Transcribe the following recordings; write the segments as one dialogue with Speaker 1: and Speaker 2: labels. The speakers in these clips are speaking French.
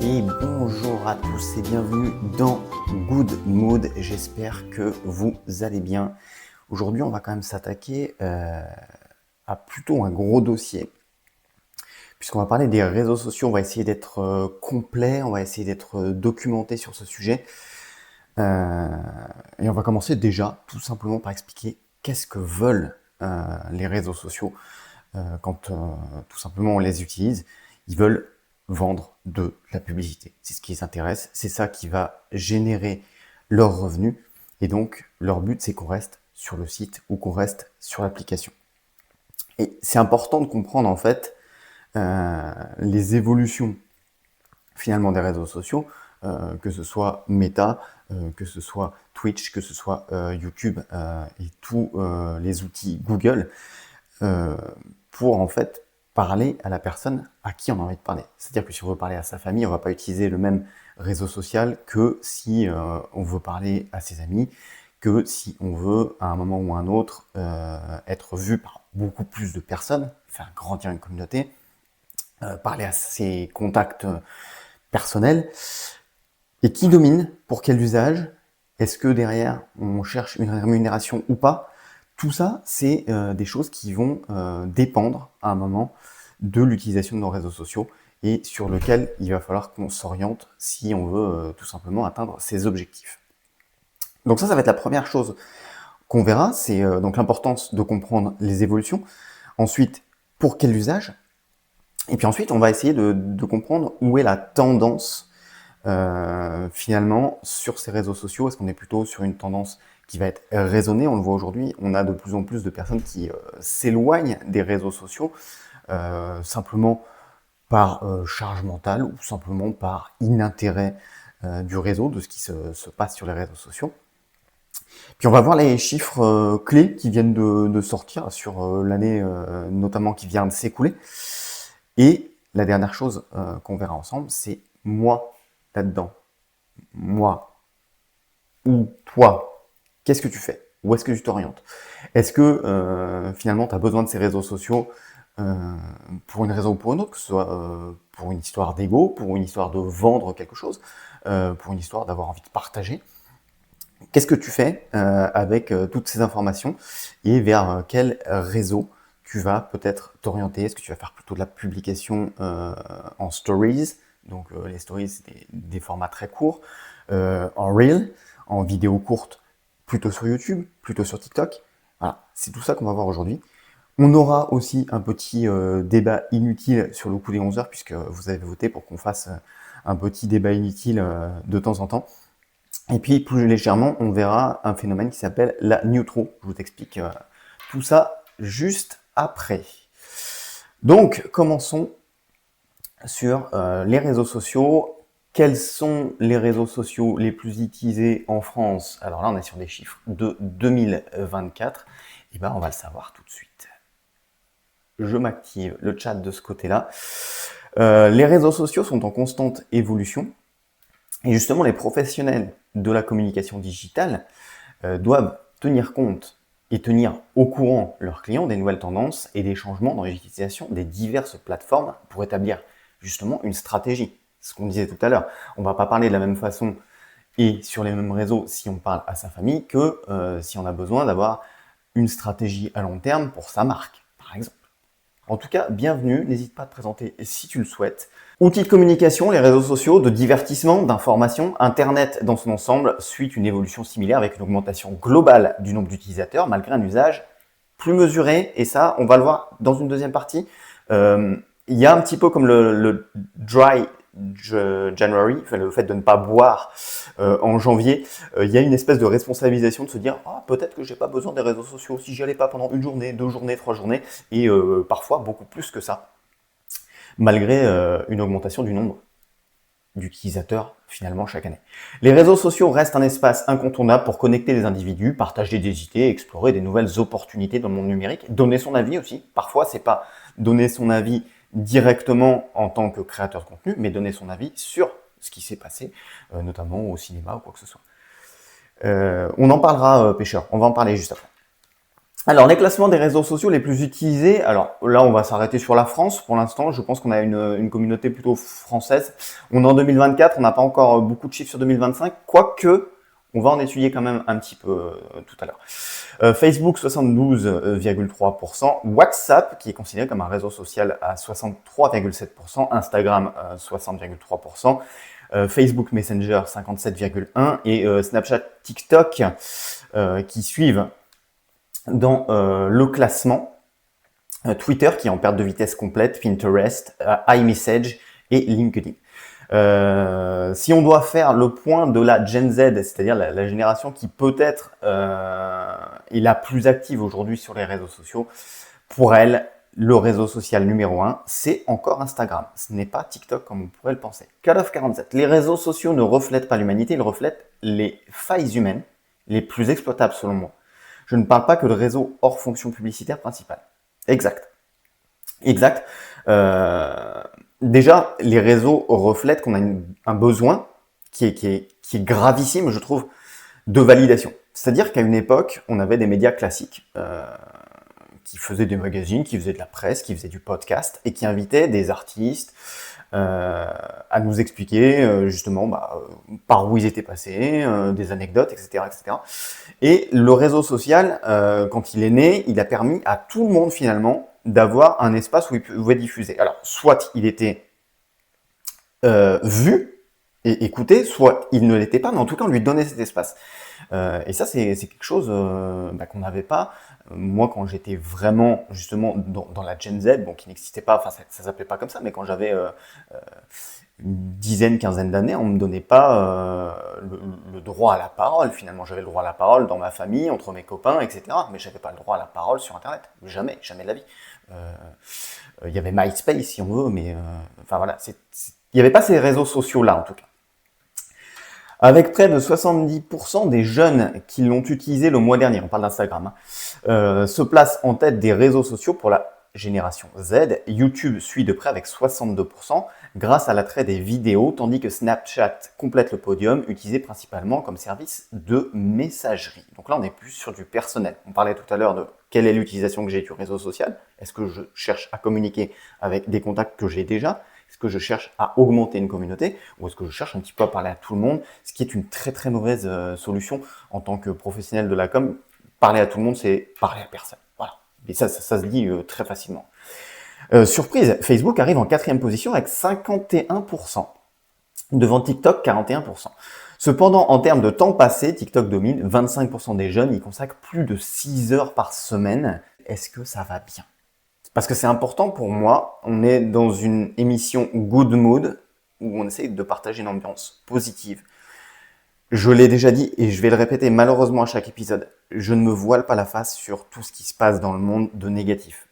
Speaker 1: Et bonjour à tous et bienvenue dans Good Mood. J'espère que vous allez bien. Aujourd'hui, on va quand même s'attaquer à plutôt un gros dossier. Puisqu'on va parler des réseaux sociaux, on va essayer d'être complet, on va essayer d'être documenté sur ce sujet. Et on va commencer déjà tout simplement par expliquer qu'est-ce que veulent les réseaux sociaux quand tout simplement on les utilise. Ils veulent vendre de la publicité. C'est ce qui les intéresse, c'est ça qui va générer leurs revenus. Et donc, leur but, c'est qu'on reste sur le site ou qu'on reste sur l'application. Et c'est important de comprendre en fait les évolutions finalement des réseaux sociaux, que ce soit Meta, que ce soit Twitch, que ce soit YouTube et tous les outils Google, pour en fait parler à la personne à qui on a envie de parler. C'est-à-dire que si on veut parler à sa famille, on ne va pas utiliser le même réseau social que si on veut parler à ses amis, que si on veut, à un moment ou à un autre, être vu par beaucoup plus de personnes, faire grandir une communauté, parler à ses contacts personnels. Et qui domine, pour quel usage, est-ce que derrière on cherche une rémunération ou pas? Tout ça, c'est des choses qui vont dépendre à un moment de l'utilisation de nos réseaux sociaux et sur lequel il va falloir qu'on s'oriente si on veut tout simplement atteindre ses objectifs. Donc ça va être la première chose qu'on verra, c'est donc l'importance de comprendre les évolutions. Ensuite, pour quel usage? Et puis ensuite, on va essayer de comprendre où est la tendance finalement sur ces réseaux sociaux. Est-ce qu'on est plutôt sur une tendance qui va être raisonnée? On le voit aujourd'hui, on a de plus en plus de personnes qui s'éloignent des réseaux sociaux simplement par charge mentale ou simplement par inintérêt du réseau, de ce qui se passe sur les réseaux sociaux. Puis on va voir les chiffres clés qui viennent de sortir sur l'année notamment qui vient de s'écouler. Et la dernière chose qu'on verra ensemble, c'est moi là-dedans. Moi ou toi, qu'est-ce que tu fais? Où est-ce que tu t'orientes? Est-ce que finalement tu as besoin de ces réseaux sociaux pour une raison ou pour une autre, que ce soit pour une histoire d'ego, pour une histoire de vendre quelque chose, pour une histoire d'avoir envie de partager? Qu'est-ce que tu fais avec toutes ces informations et vers quel réseau tu vas peut-être t'orienter? Est-ce que tu vas faire plutôt de la publication en stories? Donc les stories, c'est des formats très courts, en reel, en vidéo courte, plutôt sur YouTube, plutôt sur TikTok. Voilà, c'est tout ça qu'on va voir aujourd'hui. On aura aussi un petit débat inutile sur le coup des 11 heures, puisque vous avez voté pour qu'on fasse un petit débat inutile de temps en temps. Et puis, plus légèrement, on verra un phénomène qui s'appelle la neutro. Je vous explique tout ça juste après. Donc, commençons sur les réseaux sociaux. Quels sont les réseaux sociaux les plus utilisés en France? Alors là, on est sur des chiffres de 2024. Et ben, on va le savoir tout de suite. Je m'active le chat de ce côté-là. Les réseaux sociaux sont en constante évolution. Et justement, les professionnels de la communication digitale doivent tenir compte et tenir au courant leurs clients des nouvelles tendances et des changements dans l'utilisation des diverses plateformes pour établir justement une stratégie. Ce qu'on disait tout à l'heure, on ne va pas parler de la même façon et sur les mêmes réseaux si on parle à sa famille que si on a besoin d'avoir une stratégie à long terme pour sa marque, par exemple. En tout cas, bienvenue, n'hésite pas à te présenter si tu le souhaites. Outils de communication, les réseaux sociaux, de divertissement, d'information, Internet dans son ensemble suit une évolution similaire avec une augmentation globale du nombre d'utilisateurs malgré un usage plus mesuré. Et ça, on va le voir dans une deuxième partie. Il y a un petit peu comme le dry January, enfin, le fait de ne pas boire en janvier, il y a une espèce de responsabilisation de se dire peut-être que j'ai pas besoin des réseaux sociaux si j'y allais pas pendant une journée, 2 journées, 3 journées, et parfois beaucoup plus que ça, malgré une augmentation du nombre d'utilisateurs finalement chaque année. Les réseaux sociaux restent un espace incontournable pour connecter les individus, partager des idées, explorer des nouvelles opportunités dans le monde numérique, donner son avis aussi. Parfois, c'est pas donner son avis directement en tant que créateur de contenu, mais donner son avis sur ce qui s'est passé, notamment au cinéma ou quoi que ce soit. On en parlera, pêcheur, on va en parler juste après. Alors, les classements des réseaux sociaux les plus utilisés, alors là, on va s'arrêter sur la France pour l'instant. Je pense qu'on a une communauté plutôt française. On est en 2024, on n'a pas encore beaucoup de chiffres sur 2025, quoique on va en étudier quand même un petit peu tout à l'heure. Facebook, 72,3%. WhatsApp, qui est considéré comme un réseau social, à 63,7%. Instagram, 60,3%. Facebook Messenger, 57,1%. Et Snapchat, TikTok, qui suivent dans le classement. Twitter qui est en perte de vitesse complète, Pinterest, iMessage et LinkedIn. Si on doit faire le point de la Gen Z, c'est-à-dire la génération qui peut-être est la plus active aujourd'hui sur les réseaux sociaux, pour elle, le réseau social numéro 1, c'est encore Instagram. Ce n'est pas TikTok comme on pourrait le penser. Call of 47. Les réseaux sociaux ne reflètent pas l'humanité, ils reflètent les failles humaines les plus exploitables selon moi. Je ne parle pas que de réseaux hors fonction publicitaire principale. Exact. Déjà, les réseaux reflètent qu'on a un besoin qui est gravissime, je trouve, de validation. C'est-à-dire qu'à une époque, on avait des médias classiques qui faisaient des magazines, qui faisaient de la presse, qui faisaient du podcast et qui invitaient des artistes à nous expliquer justement par où ils étaient passés, des anecdotes, etc., etc. Et le réseau social, quand il est né, il a permis à tout le monde finalement d'avoir un espace où il pouvait diffuser. Alors, soit il était vu et écouté, soit il ne l'était pas, mais en tout cas, on lui donnait cet espace. Et ça, c'est quelque chose qu'on n'avait pas. Moi, quand j'étais vraiment, justement, dans la Gen Z, bon, qui n'existait pas, enfin, ça s'appelait pas comme ça, mais quand j'avais une dizaine, quinzaine d'années, on me donnait pas le droit à la parole. Finalement, j'avais le droit à la parole dans ma famille, entre mes copains, etc. Mais j'avais pas le droit à la parole sur Internet. Jamais de la vie. Il y avait MySpace, si on veut, mais enfin voilà, il n'y avait pas ces réseaux sociaux-là, en tout cas. Avec près de 70% des jeunes qui l'ont utilisé le mois dernier, on parle d'Instagram, se place en tête des réseaux sociaux pour la génération Z. YouTube suit de près avec 62% grâce à l'attrait des vidéos, tandis que Snapchat complète le podium, utilisé principalement comme service de messagerie. Donc là, on est plus sur du personnel. On parlait tout à l'heure de quelle est l'utilisation que j'ai du réseau social. Est-ce que je cherche à communiquer avec des contacts que j'ai déjà ? Est-ce que je cherche à augmenter une communauté ou est-ce que je cherche un petit peu à parler à tout le monde, ce qui est une très très mauvaise solution en tant que professionnel de la com. Parler à tout le monde, c'est parler à personne. Voilà. Et ça se dit très facilement. Surprise, Facebook arrive en 4e position avec 51%, devant TikTok 41%. Cependant, en termes de temps passé, TikTok domine, 25% des jeunes y consacrent plus de 6 heures par semaine. Est-ce que ça va bien ? Parce que c'est important pour moi, on est dans une émission Good Mood où on essaye de partager une ambiance positive. Je l'ai déjà dit et je vais le répéter malheureusement à chaque épisode, je ne me voile pas la face sur tout ce qui se passe dans le monde de négatif.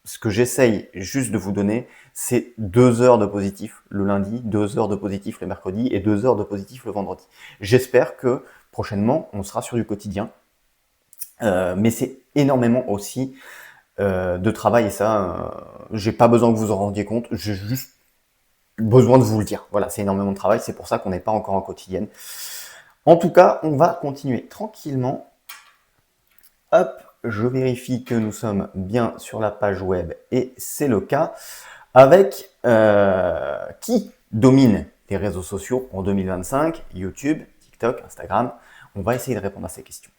Speaker 1: Ce que j'essaye juste de vous donner, c'est 2 heures de positif le lundi, 2 heures de positif le mercredi et 2 heures de positif le vendredi. J'espère que prochainement, on sera sur du quotidien, mais c'est énormément aussi de travail et ça, j'ai pas besoin que vous en rendiez compte, j'ai juste besoin de vous le dire. Voilà, c'est énormément de travail, c'est pour ça qu'on n'est pas encore en quotidienne. En tout cas, on va continuer tranquillement. Hop, je vérifie que nous sommes bien sur la page web et c'est le cas. Avec qui domine les réseaux sociaux en 2025 ? YouTube, TikTok, Instagram. On va essayer de répondre à ces questions.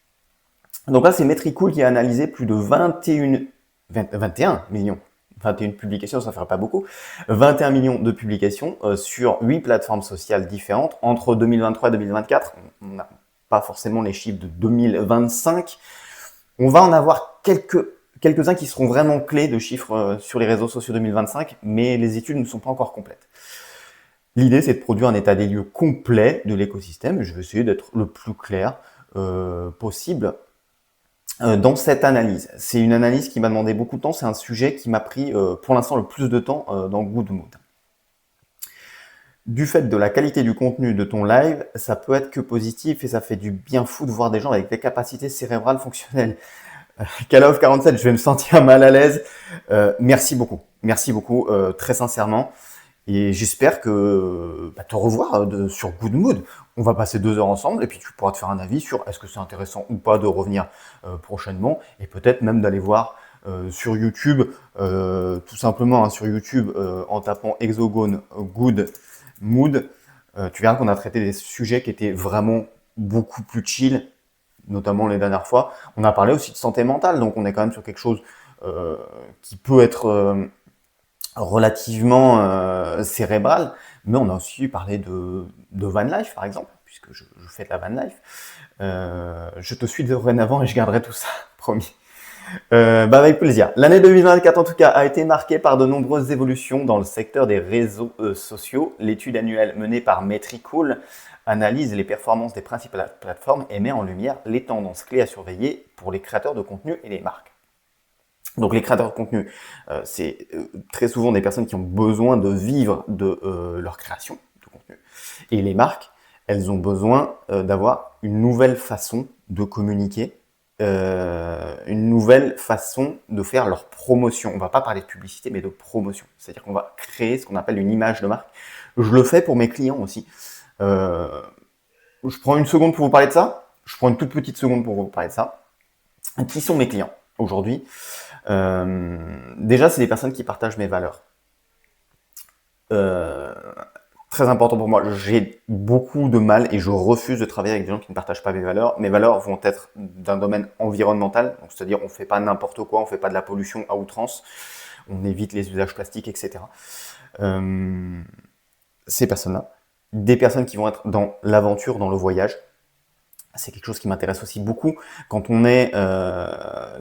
Speaker 1: Donc là, c'est Metricool qui a analysé plus de 21 millions. 21 publications, ça ne ferait pas beaucoup. 21 millions de publications sur 8 plateformes sociales différentes entre 2023 et 2024. On n'a pas forcément les chiffres de 2025. On va en avoir quelques-uns qui seront vraiment clés de chiffres sur les réseaux sociaux 2025, mais les études ne sont pas encore complètes. L'idée, c'est de produire un état des lieux complet de l'écosystème. Je vais essayer d'être le plus clair possible dans cette analyse. C'est une analyse qui m'a demandé beaucoup de temps. C'est un sujet qui m'a pris pour l'instant le plus de temps dans Good Mood. Du fait de la qualité du contenu de ton live, ça peut être que positif et ça fait du bien fou de voir des gens avec des capacités cérébrales fonctionnelles. Call of 47, je vais me sentir mal à l'aise. Merci beaucoup, très sincèrement. Et j'espère te revoir sur Good Mood. On va passer 2 heures ensemble et puis tu pourras te faire un avis sur est-ce que c'est intéressant ou pas de revenir prochainement et peut-être même d'aller voir sur YouTube, tout simplement sur YouTube en tapant Hexogone Good Mood. Tu verras qu'on a traité des sujets qui étaient vraiment beaucoup plus chill, notamment les dernières fois. On a parlé aussi de santé mentale, donc on est quand même sur quelque chose qui peut être relativement cérébral, mais on a aussi parlé de van life par exemple, puisque je fais de la van life. Je te suis dorénavant et je garderai tout ça, promis. Avec plaisir. L'année 2024 en tout cas a été marquée par de nombreuses évolutions dans le secteur des réseaux sociaux. L'étude annuelle menée par Metricool analyse les performances des principales plateformes et met en lumière les tendances clés à surveiller pour les créateurs de contenu et les marques. Donc les créateurs de contenu, c'est très souvent des personnes qui ont besoin de vivre de leur création de contenu. Et les marques, elles ont besoin d'avoir une nouvelle façon de communiquer, une nouvelle façon de faire leur promotion. On va pas parler de publicité, mais de promotion. C'est-à-dire qu'on va créer ce qu'on appelle une image de marque. Je le fais pour mes clients aussi. Je prends une seconde pour vous parler de ça. Je prends une toute petite seconde pour vous parler de ça. Qui sont mes clients aujourd'hui? Déjà, c'est des personnes qui partagent mes valeurs. Très important pour moi. J'ai beaucoup de mal et je refuse de travailler avec des gens qui ne partagent pas mes valeurs. Mes valeurs vont être d'un domaine environnemental, donc c'est-à-dire on fait pas n'importe quoi, on fait pas de la pollution à outrance, on évite les usages plastiques, etc. Ces personnes-là, des personnes qui vont être dans l'aventure, dans le voyage. C'est quelque chose qui m'intéresse aussi beaucoup. Quand on est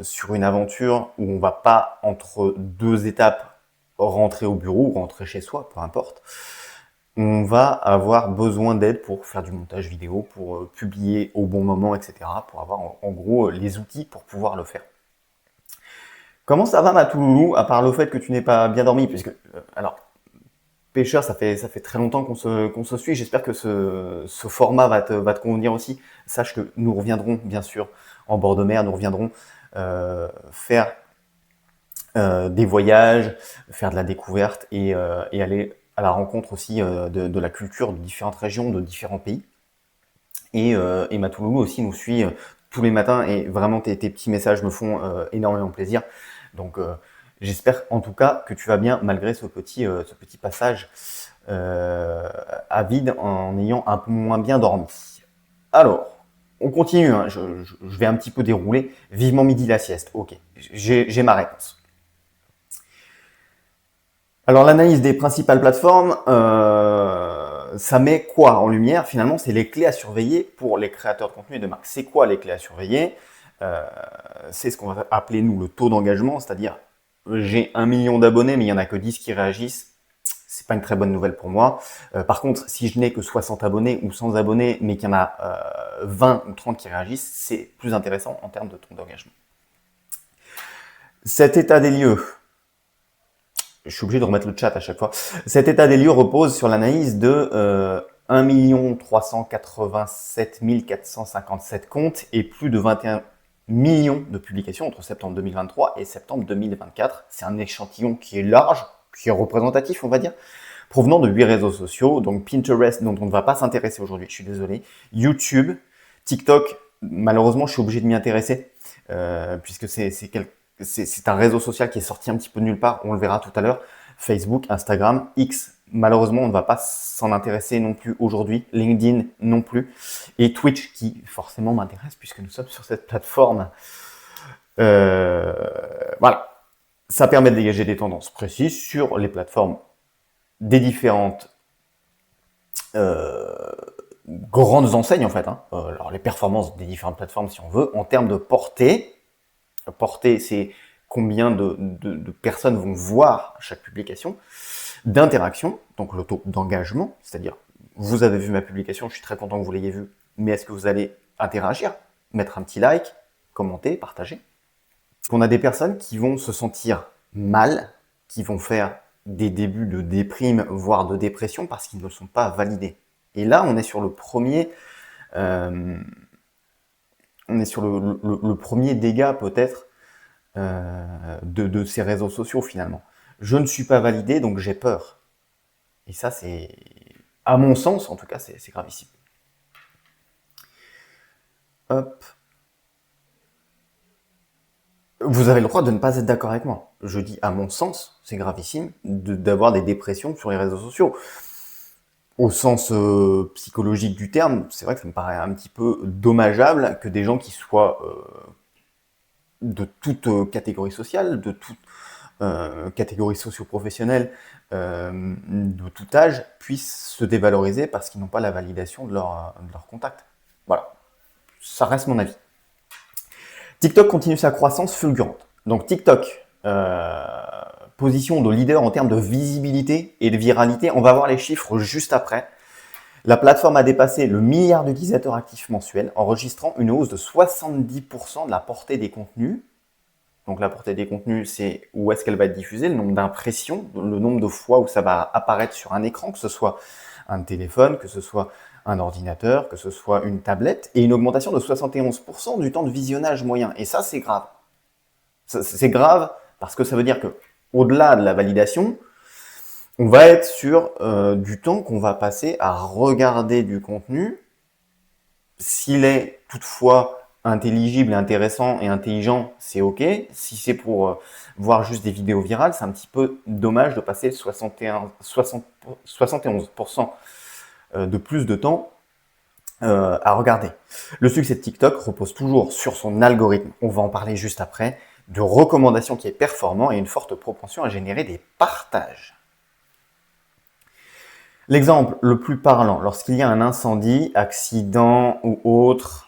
Speaker 1: sur une aventure où on va pas entre deux étapes rentrer au bureau ou rentrer chez soi, peu importe, on va avoir besoin d'aide pour faire du montage vidéo, pour publier au bon moment, etc. Pour avoir en gros les outils pour pouvoir le faire. Comment ça va ma Touloulou, à part le fait que tu n'aies pas bien dormi, puisque alors Pêcheur, ça fait très longtemps qu'on se suit. J'espère que ce format va te convenir aussi. Sache que nous reviendrons, bien sûr, en bord de mer. Nous reviendrons faire des voyages, faire de la découverte et aller à la rencontre aussi de la culture de différentes régions, de différents pays. Et Matouloulou aussi nous suit tous les matins et vraiment tes petits messages me font énormément plaisir. Donc j'espère en tout cas que tu vas bien malgré ce petit passage à vide en ayant un peu moins bien dormi. Alors, on continue, hein. Je vais un petit peu dérouler. Vivement midi la sieste. Ok, j'ai ma réponse. Alors l'analyse des principales plateformes, ça met quoi en lumière? Finalement, c'est les clés à surveiller pour les créateurs de contenu et de marque. C'est quoi les clés à surveiller? C'est ce qu'on va appeler nous le taux d'engagement, c'est-à-dire j'ai 1 million d'abonnés, mais il n'y en a que 10 qui réagissent. C'est pas une très bonne nouvelle pour moi. Par contre, si je n'ai que 60 abonnés ou 100 abonnés, mais qu'il y en a 20 ou 30 qui réagissent, c'est plus intéressant en termes de taux d'engagement. Cet état des lieux, je suis obligé de remettre le chat à chaque fois. Cet état des lieux repose sur l'analyse de 1 387 457 comptes et plus de 21 millions de publications entre septembre 2023 et septembre 2024. C'est un échantillon qui est large, qui est représentatif, on va dire, provenant de 8 réseaux sociaux, donc Pinterest, dont on ne va pas s'intéresser aujourd'hui, je suis désolé, YouTube, TikTok, malheureusement, je suis obligé de m'y intéresser, puisque c'est un réseau social qui est sorti un petit peu de nulle part, on le verra tout à l'heure. Facebook, Instagram, X, malheureusement, on ne va pas s'en intéresser non plus aujourd'hui. LinkedIn non plus. Et Twitch, qui forcément m'intéresse puisque nous sommes sur cette plateforme. Voilà. Ça permet de dégager des tendances précises sur les plateformes des différentes grandes enseignes, en fait. Alors, les performances des différentes plateformes, si on veut, en termes de portée. Portée, c'est combien de personnes vont voir chaque publication, d'interaction, donc le taux d'engagement, c'est-à-dire vous avez vu ma publication, je suis très content que vous l'ayez vue, mais est-ce que vous allez interagir, mettre un petit like, commenter, partager? Parce qu'on a des personnes qui vont se sentir mal, qui vont faire des débuts de déprime, voire de dépression, parce qu'ils ne sont pas validés. Et là, on est sur le premier... on est sur le premier dégât peut-être de ces réseaux sociaux finalement. Je ne suis pas validé, donc j'ai peur. Et ça, c'est, à mon sens, en tout cas, c'est gravissime. Hop. Vous avez le droit de ne pas être d'accord avec moi. Je dis, à mon sens, c'est gravissime d'avoir des dépressions sur les réseaux sociaux. Au sens psychologique du terme, c'est vrai que ça me paraît un petit peu dommageable que des gens qui soient de toute catégorie sociale, de toute catégorie socio-professionnelle, de tout âge, puissent se dévaloriser parce qu'ils n'ont pas la validation de leur contact. Voilà, ça reste mon avis. TikTok continue sa croissance fulgurante. Donc TikTok, position de leader en termes de visibilité et de viralité. On va voir les chiffres juste après. La plateforme a dépassé le milliard d'utilisateurs actifs mensuels, enregistrant une hausse de 70% de la portée des contenus. Donc la portée des contenus, c'est où est-ce qu'elle va être diffusée, le nombre d'impressions, le nombre de fois où ça va apparaître sur un écran, que ce soit un téléphone, que ce soit un ordinateur, que ce soit une tablette, et une augmentation de 71% du temps de visionnage moyen. Et ça, c'est grave. C'est grave parce que ça veut dire que, au-delà de la validation, on va être sur du temps qu'on va passer à regarder du contenu. S'il est toutefois intelligible, intéressant et intelligent, c'est ok. Si c'est pour voir juste des vidéos virales, c'est un petit peu dommage de passer 71% de plus de temps à regarder. Le succès de TikTok repose toujours sur son algorithme, on va en parler juste après, de recommandations qui est performant et une forte propension à générer des partages. L'exemple le plus parlant, lorsqu'il y a un incendie, accident ou autre,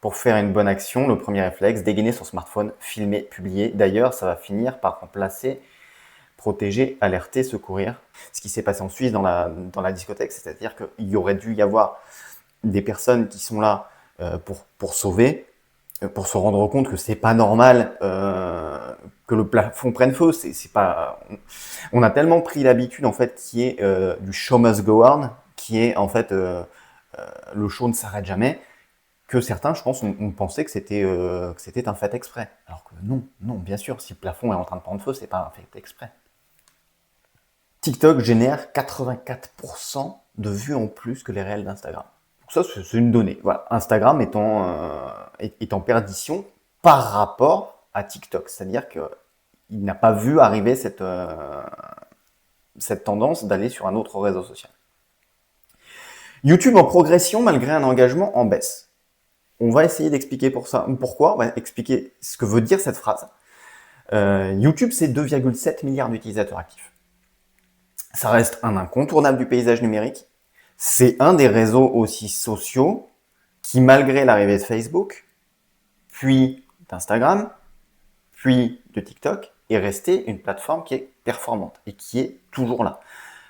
Speaker 1: pour faire une bonne action, le premier réflexe, dégainer son smartphone, filmer, publier. D'ailleurs, ça va finir par remplacer protéger, alerter, secourir. Ce qui s'est passé en Suisse dans la discothèque, c'est-à-dire qu'il y aurait dû y avoir des personnes qui sont là pour sauver, pour se rendre compte que c'est pas normal que le plafond prenne feu. C'est pas. On a tellement pris l'habitude en fait qui est du show must go on, qui est en fait le show ne s'arrête jamais, que certains, je pense, ont pensé que c'était un fait exprès. Alors que non, bien sûr, si le plafond est en train de prendre feu, c'est pas un fait exprès. TikTok génère 84% de vues en plus que les réels d'Instagram. Donc ça, c'est une donnée. Voilà. Instagram est en perdition par rapport à TikTok. C'est-à-dire qu'il n'a pas vu arriver cette tendance d'aller sur un autre réseau social. YouTube en progression malgré un engagement en baisse. On va essayer d'expliquer pourquoi. On va expliquer ce que veut dire cette phrase. YouTube, c'est 2,7 milliards d'utilisateurs actifs. Ça reste un incontournable du paysage numérique. C'est un des réseaux aussi sociaux qui, malgré l'arrivée de Facebook, puis d'Instagram, puis de TikTok, est resté une plateforme qui est performante et qui est toujours là.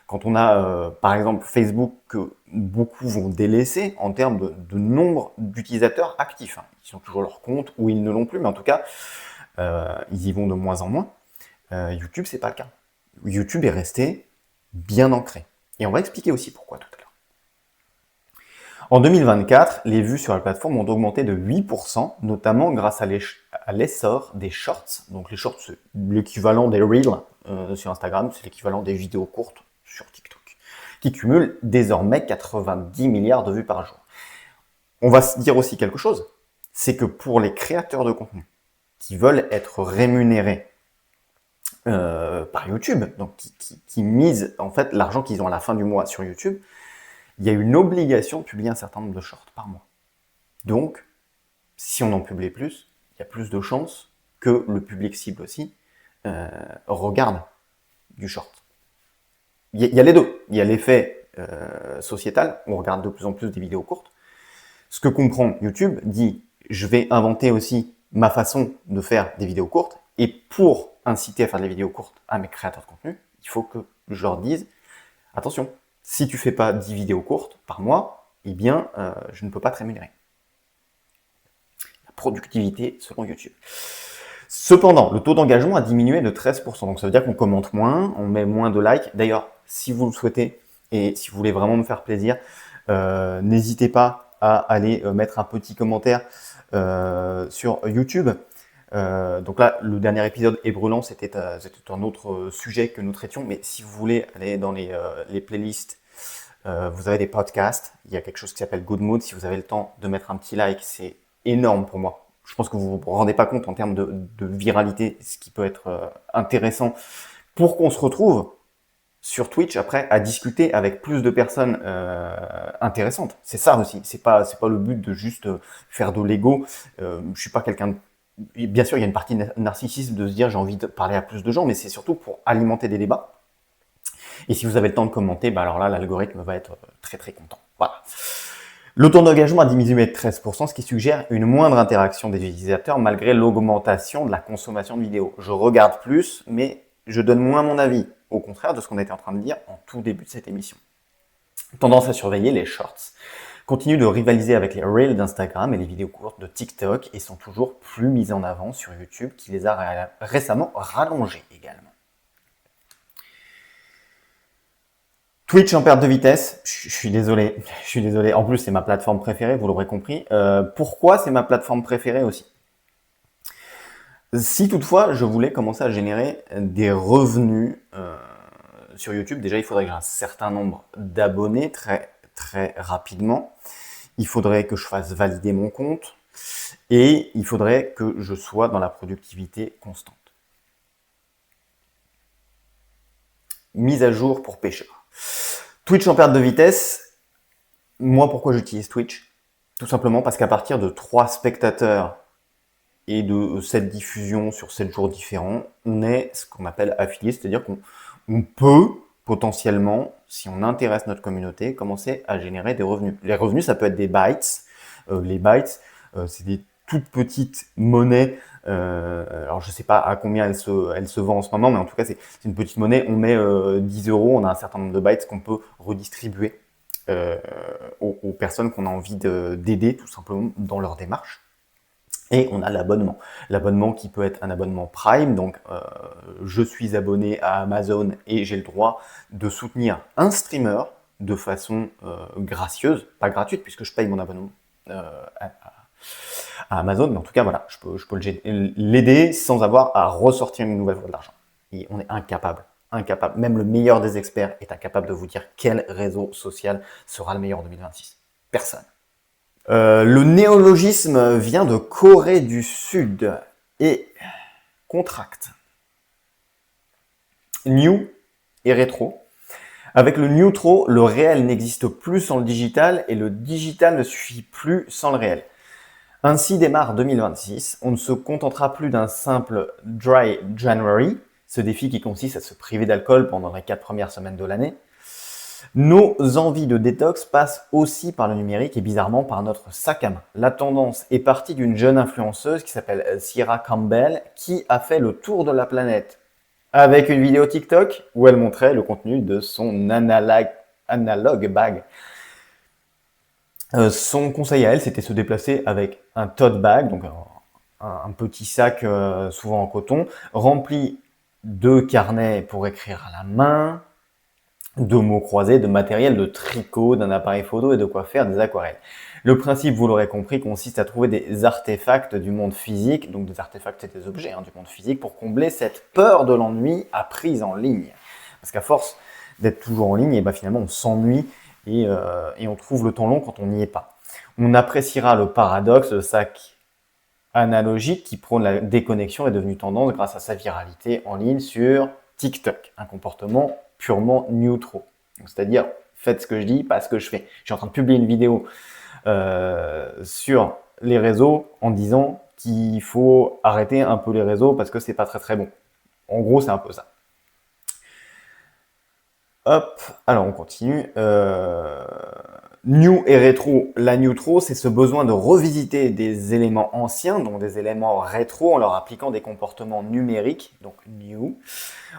Speaker 1: Quand on a, par exemple, Facebook que beaucoup vont délaisser en termes de nombre d'utilisateurs actifs. Ils ont toujours leur compte ou ils ne l'ont plus, mais en tout cas, ils y vont de moins en moins. YouTube, c'est pas le cas. YouTube est resté bien ancré. Et on va expliquer aussi pourquoi tout à l'heure. En 2024, les vues sur la plateforme ont augmenté de 8%, notamment grâce à l'essor des shorts. Donc les shorts, c'est l'équivalent des reels sur Instagram, c'est l'équivalent des vidéos courtes sur TikTok, qui cumulent désormais 90 milliards de vues par jour. On va se dire aussi quelque chose, c'est que pour les créateurs de contenu qui veulent être rémunérés par YouTube, donc qui misent en fait l'argent qu'ils ont à la fin du mois sur YouTube, il y a une obligation de publier un certain nombre de shorts par mois. Donc, si on en publie plus, il y a plus de chances que le public cible aussi regarde du short. Il y a les deux. Il y a l'effet sociétal, on regarde de plus en plus des vidéos courtes. Ce que comprend YouTube dit, je vais inventer aussi ma façon de faire des vidéos courtes, et pour inciter à faire des vidéos courtes à mes créateurs de contenu, il faut que je leur dise, attention, si tu fais pas 10 vidéos courtes par mois, eh bien, je ne peux pas te rémunérer. La productivité selon YouTube. Cependant, le taux d'engagement a diminué de 13%. Donc ça veut dire qu'on commente moins, on met moins de likes. D'ailleurs, si vous le souhaitez et si vous voulez vraiment me faire plaisir, n'hésitez pas à aller mettre un petit commentaire sur YouTube. Donc là, le dernier épisode est brûlant, c'était un autre sujet que nous traitions, mais si vous voulez aller dans les playlists, vous avez des podcasts, il y a quelque chose qui s'appelle Good Mood, si vous avez le temps de mettre un petit like, c'est énorme pour moi. Je pense que vous vous rendez pas compte en termes de viralité, ce qui peut être intéressant pour qu'on se retrouve sur Twitch après à discuter avec plus de personnes intéressantes. C'est ça aussi. C'est pas le but de juste faire de l'ego. Je suis pas quelqu'un de... Bien sûr, il y a une partie narcissisme de se dire j'ai envie de parler à plus de gens, mais c'est surtout pour alimenter des débats. Et si vous avez le temps de commenter, bah alors là, l'algorithme va être très très content. Voilà. Le taux d'engagement a diminué de 13%, ce qui suggère une moindre interaction des utilisateurs malgré l'augmentation de la consommation de vidéos. Je regarde plus, mais je donne moins mon avis, au contraire de ce qu'on était en train de dire en tout début de cette émission. Tendance à surveiller les shorts. Continuent de rivaliser avec les Reels d'Instagram et les vidéos courtes de TikTok et sont toujours plus mises en avant sur YouTube qui les a récemment rallongées également. Twitch en perte de vitesse, je suis désolé. En plus, c'est ma plateforme préférée, vous l'aurez compris. Pourquoi c'est ma plateforme préférée aussi? Si toutefois, je voulais commencer à générer des revenus sur YouTube, déjà, il faudrait que j'ai un certain nombre d'abonnés très, très rapidement. Il faudrait que je fasse valider mon compte et il faudrait que je sois dans la productivité constante. Mise à jour pour pêcheurs. Twitch en perte de vitesse. Moi, pourquoi j'utilise Twitch? Tout simplement parce qu'à partir de 3 spectateurs et de cette diffusion sur 7 jours différents, on est ce qu'on appelle affilié, c'est-à-dire qu'on peut potentiellement, si on intéresse notre communauté, commencer à générer des revenus. Les revenus, ça peut être des bytes. Les bytes, c'est des toutes petites monnaies. Alors je sais pas à combien elle se vend en ce moment, mais en tout cas c'est une petite monnaie. On met 10 €, on a un certain nombre de bytes qu'on peut redistribuer aux personnes qu'on a envie d'aider tout simplement dans leur démarche. Et on a l'abonnement. L'abonnement qui peut être un abonnement Prime, donc je suis abonné à Amazon et j'ai le droit de soutenir un streamer de façon gracieuse, pas gratuite puisque je paye mon abonnement à Amazon, mais en tout cas voilà, je peux l'aider sans avoir à ressortir une nouvelle fois de l'argent. Et on est incapable. Même le meilleur des experts est incapable de vous dire quel réseau social sera le meilleur en 2026. Personne. Le néologisme vient de Corée du Sud et contracte. New et rétro. Avec le neutro, le réel n'existe plus sans le digital et le digital ne suffit plus sans le réel. Ainsi démarre 2026. On ne se contentera plus d'un simple Dry January, ce défi qui consiste à se priver d'alcool pendant les 4 premières semaines de l'année. Nos envies de détox passent aussi par le numérique et bizarrement par notre sac à main. La tendance est partie d'une jeune influenceuse qui s'appelle Sierra Campbell qui a fait le tour de la planète avec une vidéo TikTok où elle montrait le contenu de son analog bag. Son conseil à elle, c'était se déplacer avec un tote bag, donc un petit sac souvent en coton, rempli de carnets pour écrire à la main, de mots croisés, de matériel, de tricot, d'un appareil photo et de quoi faire des aquarelles. Le principe, vous l'aurez compris, consiste à trouver des artefacts du monde physique, donc des artefacts, c'est des objets du monde physique, pour combler cette peur de l'ennui apprise en ligne. Parce qu'à force d'être toujours en ligne, et finalement on s'ennuie et on trouve le temps long quand on n'y est pas. On appréciera le paradoxe, le sac analogique qui prône la déconnexion est devenu tendance grâce à sa viralité en ligne sur TikTok, un comportement purement neutro. C'est-à-dire, faites ce que je dis, pas ce que je fais. Je suis en train de publier une vidéo sur les réseaux en disant qu'il faut arrêter un peu les réseaux parce que c'est pas très très bon. En gros, c'est un peu ça. Hop, alors on continue. New et rétro. La neutro, c'est ce besoin de revisiter des éléments anciens, donc des éléments rétro, en leur appliquant des comportements numériques, donc new.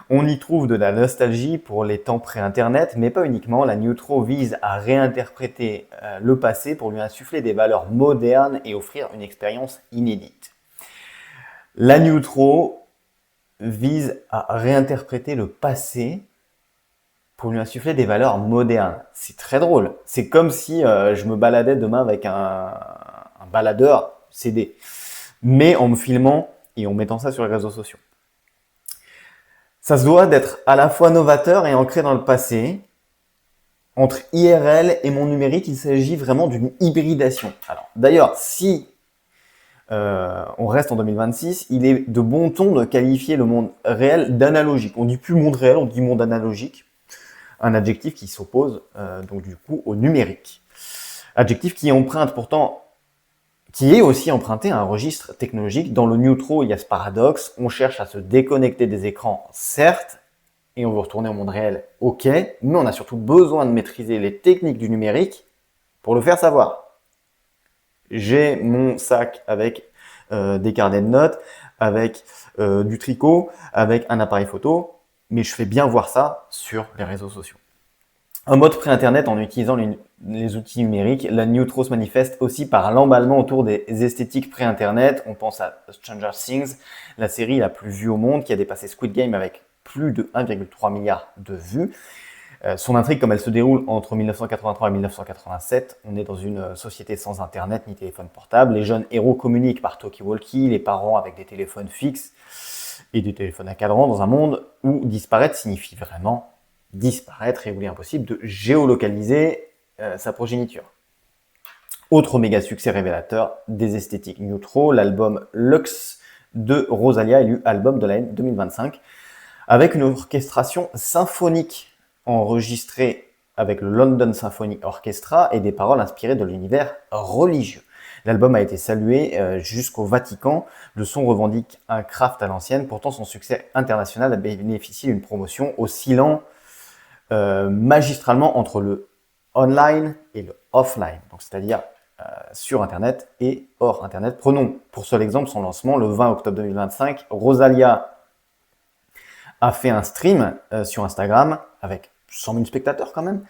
Speaker 1: On y trouve de la nostalgie pour les temps pré-internet, mais pas uniquement. La neutro vise à réinterpréter le passé pour lui insuffler des valeurs modernes et offrir une expérience inédite. La neutro vise à réinterpréter le passé pour lui insuffler des valeurs modernes. C'est très drôle. C'est comme si je me baladais demain avec un baladeur CD, mais en me filmant et en mettant ça sur les réseaux sociaux. Ça se doit d'être à la fois novateur et ancré dans le passé. Entre IRL et monde numérique, il s'agit vraiment d'une hybridation. Alors, d'ailleurs, si on reste en 2026, il est de bon ton de qualifier le monde réel d'analogique. On dit plus monde réel, on dit monde analogique. Un adjectif qui s'oppose donc du coup au numérique. Adjectif qui emprunte pourtant, qui est aussi emprunté à un registre technologique. Dans le neutro, il y a ce paradoxe. On cherche à se déconnecter des écrans, certes, et on veut retourner au monde réel, ok, mais on a surtout besoin de maîtriser les techniques du numérique pour le faire savoir. J'ai mon sac avec des carnets de notes, avec du tricot, avec un appareil photo, mais je fais bien voir ça sur les réseaux sociaux. En mode pré-internet, en utilisant les outils numériques, la neutro se manifeste aussi par l'emballement autour des esthétiques pré-internet. On pense à Stranger Things, la série la plus vue au monde, qui a dépassé Squid Game avec plus de 1,3 milliard de vues. Son intrigue, comme elle se déroule entre 1983 et 1987, on est dans une société sans internet ni téléphone portable. Les jeunes héros communiquent par talkie-walkie, les parents avec des téléphones fixes et des téléphones à cadran dans un monde où disparaître signifie vraiment disparaître et où il est impossible de géolocaliser sa progéniture. Autre méga succès révélateur des esthétiques neutro, l'album Lux de Rosalia, élu album de l'année 2025, avec une orchestration symphonique enregistrée avec le London Symphony Orchestra et des paroles inspirées de l'univers religieux. L'album a été salué jusqu'au Vatican. Le son revendique un craft à l'ancienne. Pourtant, son succès international a bénéficié d'une promotion oscillant magistralement entre le online et le offline, donc c'est-à-dire sur Internet et hors Internet. Prenons pour seul exemple son lancement le 20 octobre 2025. Rosalia a fait un stream sur Instagram avec 100 000 spectateurs quand même.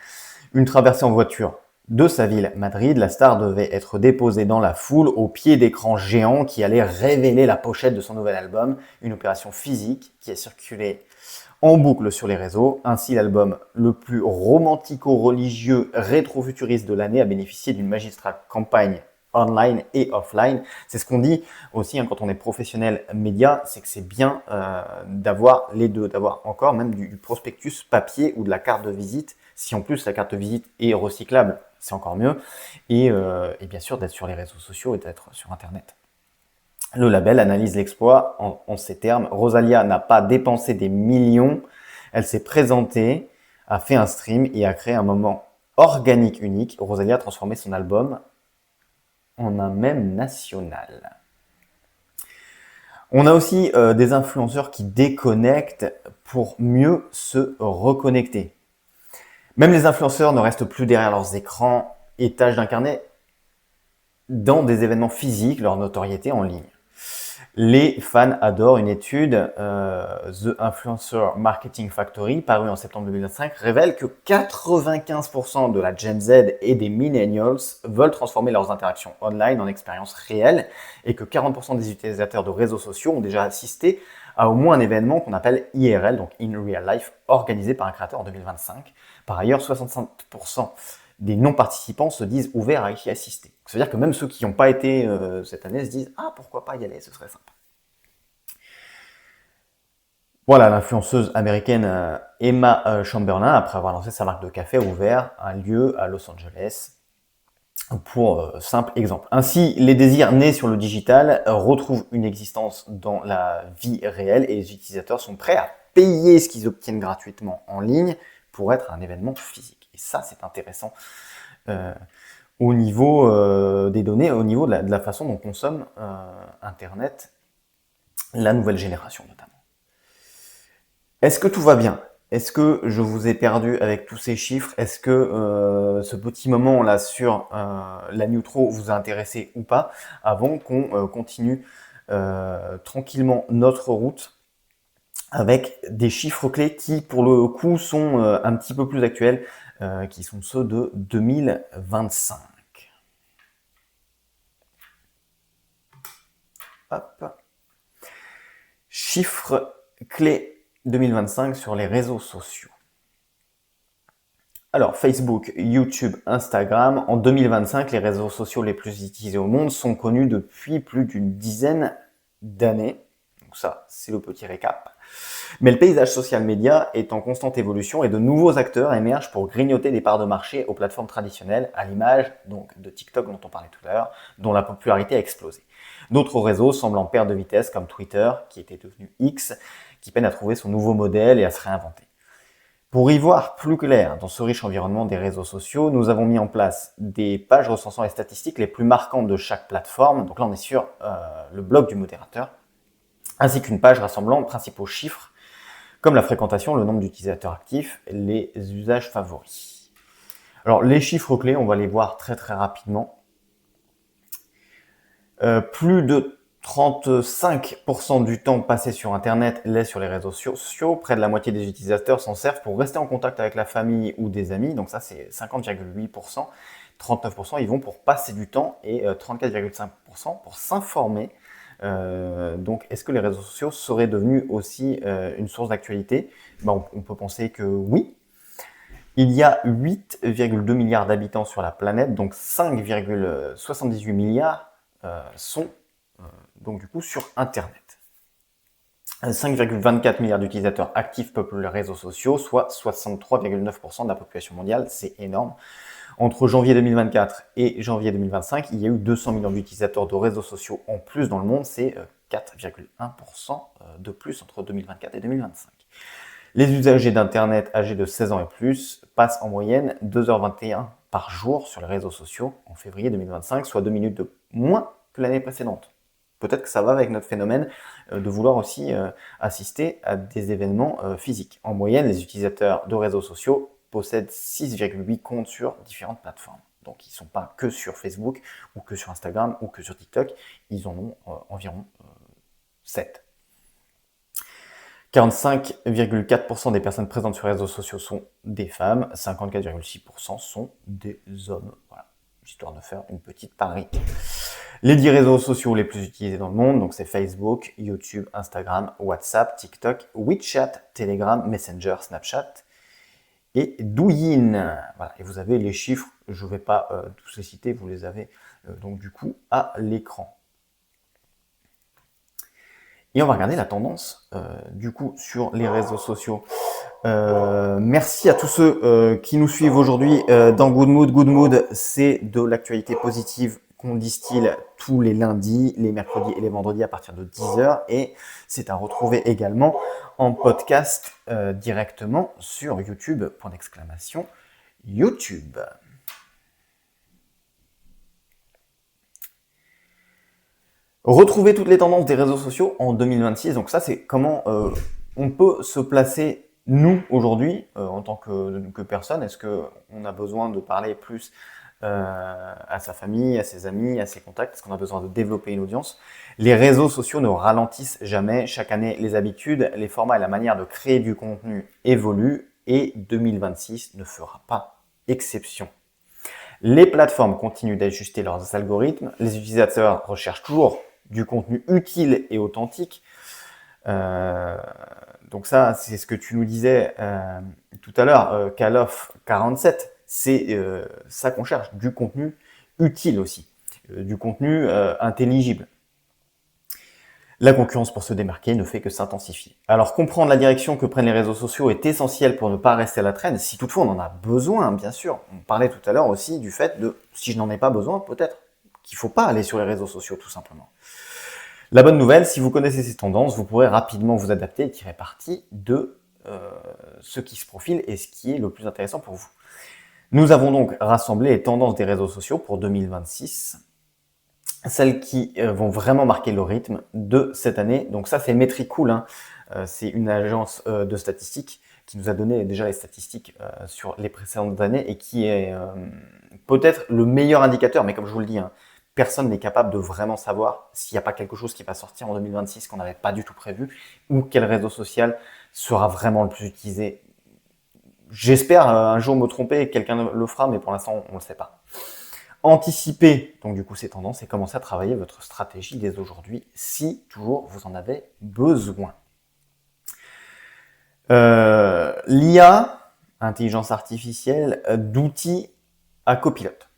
Speaker 1: Une traversée en voiture de sa ville, Madrid. La star devait être déposée dans la foule au pied d'écran géant qui allait révéler la pochette de son nouvel album. Une opération physique qui a circulé en boucle sur les réseaux. Ainsi, l'album le plus romantico-religieux rétro-futuriste de l'année a bénéficié d'une magistrale campagne online et offline. C'est ce qu'on dit aussi quand on est professionnel média, c'est que c'est bien d'avoir les deux, d'avoir encore même du prospectus papier ou de la carte de visite. Si en plus la carte de visite est recyclable, c'est encore mieux. Et bien sûr d'être sur les réseaux sociaux et d'être sur Internet. Le label analyse l'exploit en ces termes. Rosalia n'a pas dépensé des millions, elle s'est présentée, a fait un stream et a créé un moment organique unique. Rosalia a transformé son album en un mème national. On a aussi des influenceurs qui déconnectent pour mieux se reconnecter. Même les influenceurs ne restent plus derrière leurs écrans et tâchent d'incarner dans des événements physiques leur notoriété en ligne. Les fans adorent une étude, The Influencer Marketing Factory, parue en septembre 2025, révèle que 95% de la Gen Z et des millennials veulent transformer leurs interactions online en expériences réelles et que 40% des utilisateurs de réseaux sociaux ont déjà assisté à au moins un événement qu'on appelle IRL, donc In Real Life, organisé par un créateur en 2025. Par ailleurs, 65% des non-participants se disent ouverts à y assister. C'est-à-dire que même ceux qui n'ont pas été cette année se disent « Ah, pourquoi pas y aller, ce serait sympa ». Voilà, l'influenceuse américaine Emma Chamberlain, après avoir lancé sa marque de café, a ouvert un lieu à Los Angeles pour simple exemple. Ainsi, les désirs nés sur le digital retrouvent une existence dans la vie réelle et les utilisateurs sont prêts à payer ce qu'ils obtiennent gratuitement en ligne pour être un événement physique. Et ça, c'est intéressant au niveau des données, au niveau de la façon dont consomme Internet, la nouvelle génération notamment. Est-ce que tout va bien? Est-ce que je vous ai perdu avec tous ces chiffres? Est-ce que ce petit moment là sur la neutro vous a intéressé ou pas? Avant qu'on continue tranquillement notre route avec des chiffres clés qui pour le coup sont un petit peu plus actuels, qui sont ceux de 2025. Hop. Chiffres clés 2025 sur les réseaux sociaux. Alors, Facebook, YouTube, Instagram, en 2025, les réseaux sociaux les plus utilisés au monde sont connus depuis plus d'une dizaine d'années. ça, c'est le petit récap. Mais le paysage social média est en constante évolution et de nouveaux acteurs émergent pour grignoter des parts de marché aux plateformes traditionnelles, à l'image donc de TikTok dont on parlait tout à l'heure, dont la popularité a explosé. D'autres réseaux semblent en perte de vitesse comme Twitter, qui était devenu X, qui peine à trouver son nouveau modèle et à se réinventer. Pour y voir plus clair dans ce riche environnement des réseaux sociaux, nous avons mis en place des pages recensant les statistiques les plus marquantes de chaque plateforme. Donc là, on est sur le blog du modérateur, ainsi qu'une page rassemblant les principaux chiffres, comme la fréquentation, le nombre d'utilisateurs actifs, les usages favoris. Alors, les chiffres clés, on va les voir très rapidement. Plus de 35% du temps passé sur Internet l'est sur les réseaux sociaux. Près de la moitié des utilisateurs s'en servent pour rester en contact avec la famille ou des amis. Donc ça, c'est 50,8%. 39% ils vont pour passer du temps et 34,5% pour s'informer. Donc, est-ce que les réseaux sociaux seraient devenus aussi une source d'actualité? On peut penser que oui. Il y a 8,2 milliards d'habitants sur la planète, donc 5,78 milliards sont donc du coup sur Internet. 5,24 milliards d'utilisateurs actifs peuplent les réseaux sociaux, soit 63,9% de la population mondiale, c'est énorme. Entre janvier 2024 et janvier 2025, il y a eu 200 millions d'utilisateurs de réseaux sociaux en plus dans le monde, c'est 4,1% de plus entre 2024 et 2025. Les usagers d'Internet âgés de 16 ans et plus passent en moyenne 2h21 par jour sur les réseaux sociaux en février 2025, soit 2 minutes de moins que l'année précédente. Peut-être que ça va avec notre phénomène de vouloir aussi assister à des événements physiques. En moyenne, les utilisateurs de réseaux sociaux possèdent 6,8 comptes sur différentes plateformes. Donc ils ne sont pas que sur Facebook ou que sur Instagram ou que sur TikTok, ils en ont environ 7. 45,4% des personnes présentes sur les réseaux sociaux sont des femmes, 54,6% sont des hommes. Voilà, histoire de faire une petite parité. Les 10 réseaux sociaux les plus utilisés dans le monde, donc c'est Facebook, YouTube, Instagram, WhatsApp, TikTok, WeChat, Telegram, Messenger, Snapchat et Douyin. Voilà, et vous avez les chiffres, je ne vais pas tous les citer, vous les avez donc du coup à l'écran. Et on va regarder la tendance du coup sur les réseaux sociaux. Merci à tous ceux qui nous suivent aujourd'hui dans Good Mood. Good Mood, c'est de l'actualité positive qu'on distille tous les lundis, les mercredis et les vendredis à partir de 10h. Et c'est à retrouver également en podcast directement sur YouTube, point d'exclamation, YouTube. Retrouver toutes les tendances des réseaux sociaux en 2026. Donc ça, c'est comment on peut se placer, nous, aujourd'hui, en tant que personne. Est-ce qu'on a besoin de parler plus à sa famille, à ses amis, à ses contacts? Est-ce qu'on a besoin de développer une audience? Les réseaux sociaux ne ralentissent jamais. Chaque année, les habitudes, les formats et la manière de créer du contenu évoluent et 2026 ne fera pas exception. Les plateformes continuent d'ajuster leurs algorithmes. Les utilisateurs recherchent toujours du contenu utile et authentique. Donc ça, c'est ce que tu nous disais tout à l'heure, Call-Off 47. C'est ça qu'on cherche, du contenu utile aussi, du contenu intelligible. La concurrence pour se démarquer ne fait que s'intensifier. Alors comprendre la direction que prennent les réseaux sociaux est essentiel pour ne pas rester à la traîne, si toutefois on en a besoin, bien sûr. On parlait tout à l'heure aussi du fait de, si je n'en ai pas besoin, peut-être qu'il ne faut pas aller sur les réseaux sociaux tout simplement. La bonne nouvelle, si vous connaissez ces tendances, vous pourrez rapidement vous adapter et tirer parti de ce qui se profile et ce qui est le plus intéressant pour vous. Nous avons donc rassemblé les tendances des réseaux sociaux pour 2026. Celles qui vont vraiment marquer le rythme de cette année. Donc ça, c'est Metricool, hein. C'est une agence de statistiques qui nous a donné déjà les statistiques sur les précédentes années et qui est peut-être le meilleur indicateur. Mais comme je vous le dis, hein, personne n'est capable de vraiment savoir s'il n'y a pas quelque chose qui va sortir en 2026 qu'on n'avait pas du tout prévu ou quel réseau social sera vraiment le plus utilisé. J'espère un jour me tromper et quelqu'un le fera, mais pour l'instant, on ne le sait pas. Anticiper donc du coup ces tendances et commencer à travailler votre stratégie dès aujourd'hui si toujours vous en avez besoin. L'IA, intelligence artificielle, d'outils à copilote.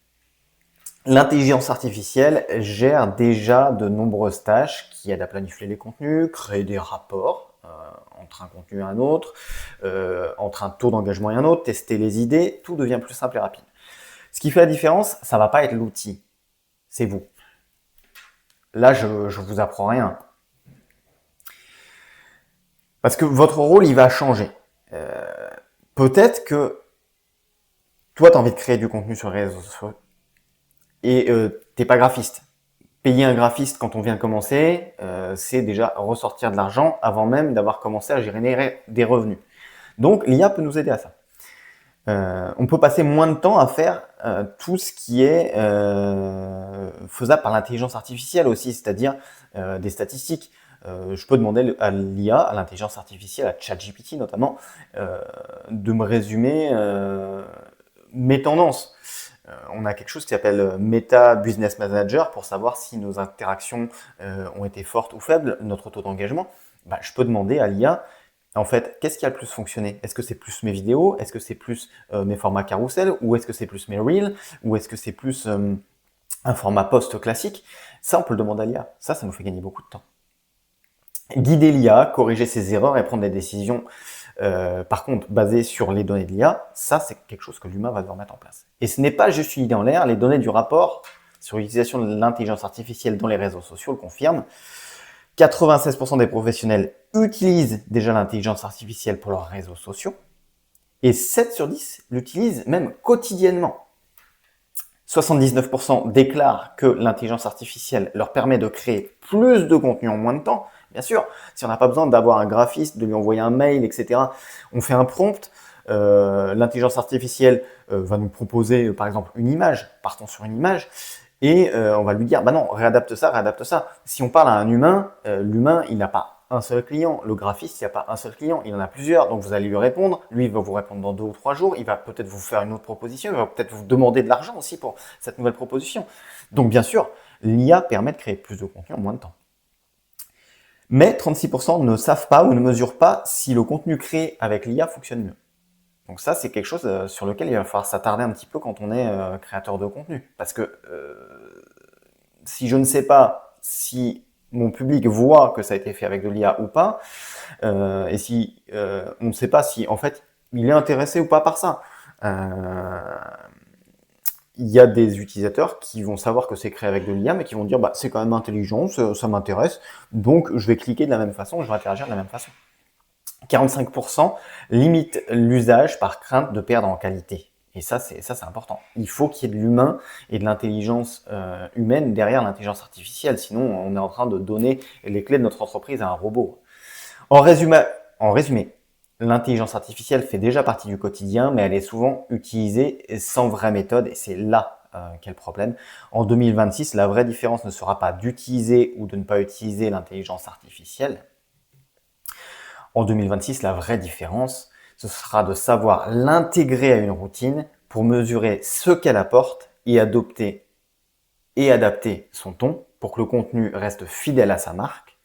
Speaker 1: L'intelligence artificielle gère déjà de nombreuses tâches qui aident à planifier les contenus, créer des rapports entre un contenu et un autre, entre un taux d'engagement et un autre, tester les idées, tout devient plus simple et rapide. Ce qui fait la différence, ça va pas être l'outil, c'est vous. Là, je vous apprends rien. Parce que votre rôle, il va changer. Peut-être que toi, tu as envie de créer du contenu sur les réseaux sociaux et t'es pas graphiste. Payer un graphiste quand on vient de commencer, c'est déjà ressortir de l'argent avant même d'avoir commencé à générer des revenus. Donc, l'IA peut nous aider à ça. On peut passer moins de temps à faire tout ce qui est faisable par l'intelligence artificielle aussi, c'est-à-dire des statistiques. Je peux demander à l'IA, à l'intelligence artificielle, à ChatGPT notamment, de me résumer mes tendances. On a quelque chose qui s'appelle Meta Business Manager pour savoir si nos interactions ont été fortes ou faibles, notre taux d'engagement. Je peux demander à l'IA, en fait, qu'est-ce qui a le plus fonctionné? Est-ce que c'est plus mes vidéos? Est-ce que c'est plus mes formats carousel? Ou est-ce que c'est plus mes reels? Ou est-ce que c'est plus un format post classique? Ça, on peut le demander à l'IA. Ça nous fait gagner beaucoup de temps. Guider l'IA, corriger ses erreurs et prendre des décisions, par contre, basées sur les données de l'IA, ça, c'est quelque chose que l'humain va devoir mettre en place. Et ce n'est pas juste une idée en l'air, les données du rapport sur l'utilisation de l'intelligence artificielle dans les réseaux sociaux le confirment. 96% des professionnels utilisent déjà l'intelligence artificielle pour leurs réseaux sociaux et 7 sur 10 l'utilisent même quotidiennement. 79% déclarent que l'intelligence artificielle leur permet de créer plus de contenu en moins de temps. Bien sûr, si on n'a pas besoin d'avoir un graphiste, de lui envoyer un mail, etc., on fait un prompt, l'intelligence artificielle va nous proposer par exemple une image, partons sur une image, et on va lui dire, bah non, réadapte ça, réadapte ça. Si on parle à un humain, l'humain, il n'a pas un seul client. Le graphiste, il n'y a pas un seul client, il en a plusieurs. Donc vous allez lui répondre. Lui, il va vous répondre dans 2 ou 3 jours. Il va peut-être vous faire une autre proposition. Il va peut-être vous demander de l'argent aussi pour cette nouvelle proposition. Donc bien sûr, l'IA permet de créer plus de contenu en moins de temps. Mais 36% ne savent pas ou ne mesurent pas si le contenu créé avec l'IA fonctionne mieux. Donc ça, c'est quelque chose sur lequel il va falloir s'attarder un petit peu quand on est créateur de contenu. Parce que si je ne sais pas si mon public voit que ça a été fait avec de l'IA ou pas, et si on ne sait pas si en fait il est intéressé ou pas par ça. Il y a des utilisateurs qui vont savoir que c'est créé avec de l'IA, mais qui vont dire bah c'est quand même intelligent, ça m'intéresse, donc je vais cliquer de la même façon, je vais interagir de la même façon. 45% limitent l'usage par crainte de perdre en qualité. Et ça, c'est important. Il faut qu'il y ait de l'humain et de l'intelligence humaine derrière l'intelligence artificielle. Sinon, on est en train de donner les clés de notre entreprise à un robot. En résumé, l'intelligence artificielle fait déjà partie du quotidien, mais elle est souvent utilisée sans vraie méthode. Et c'est là qu'est le problème. En 2026, la vraie différence ne sera pas d'utiliser ou de ne pas utiliser l'intelligence artificielle. En 2026, la vraie différence, ce sera de savoir l'intégrer à une routine pour mesurer ce qu'elle apporte et adopter et adapter son ton pour que le contenu reste fidèle à sa marque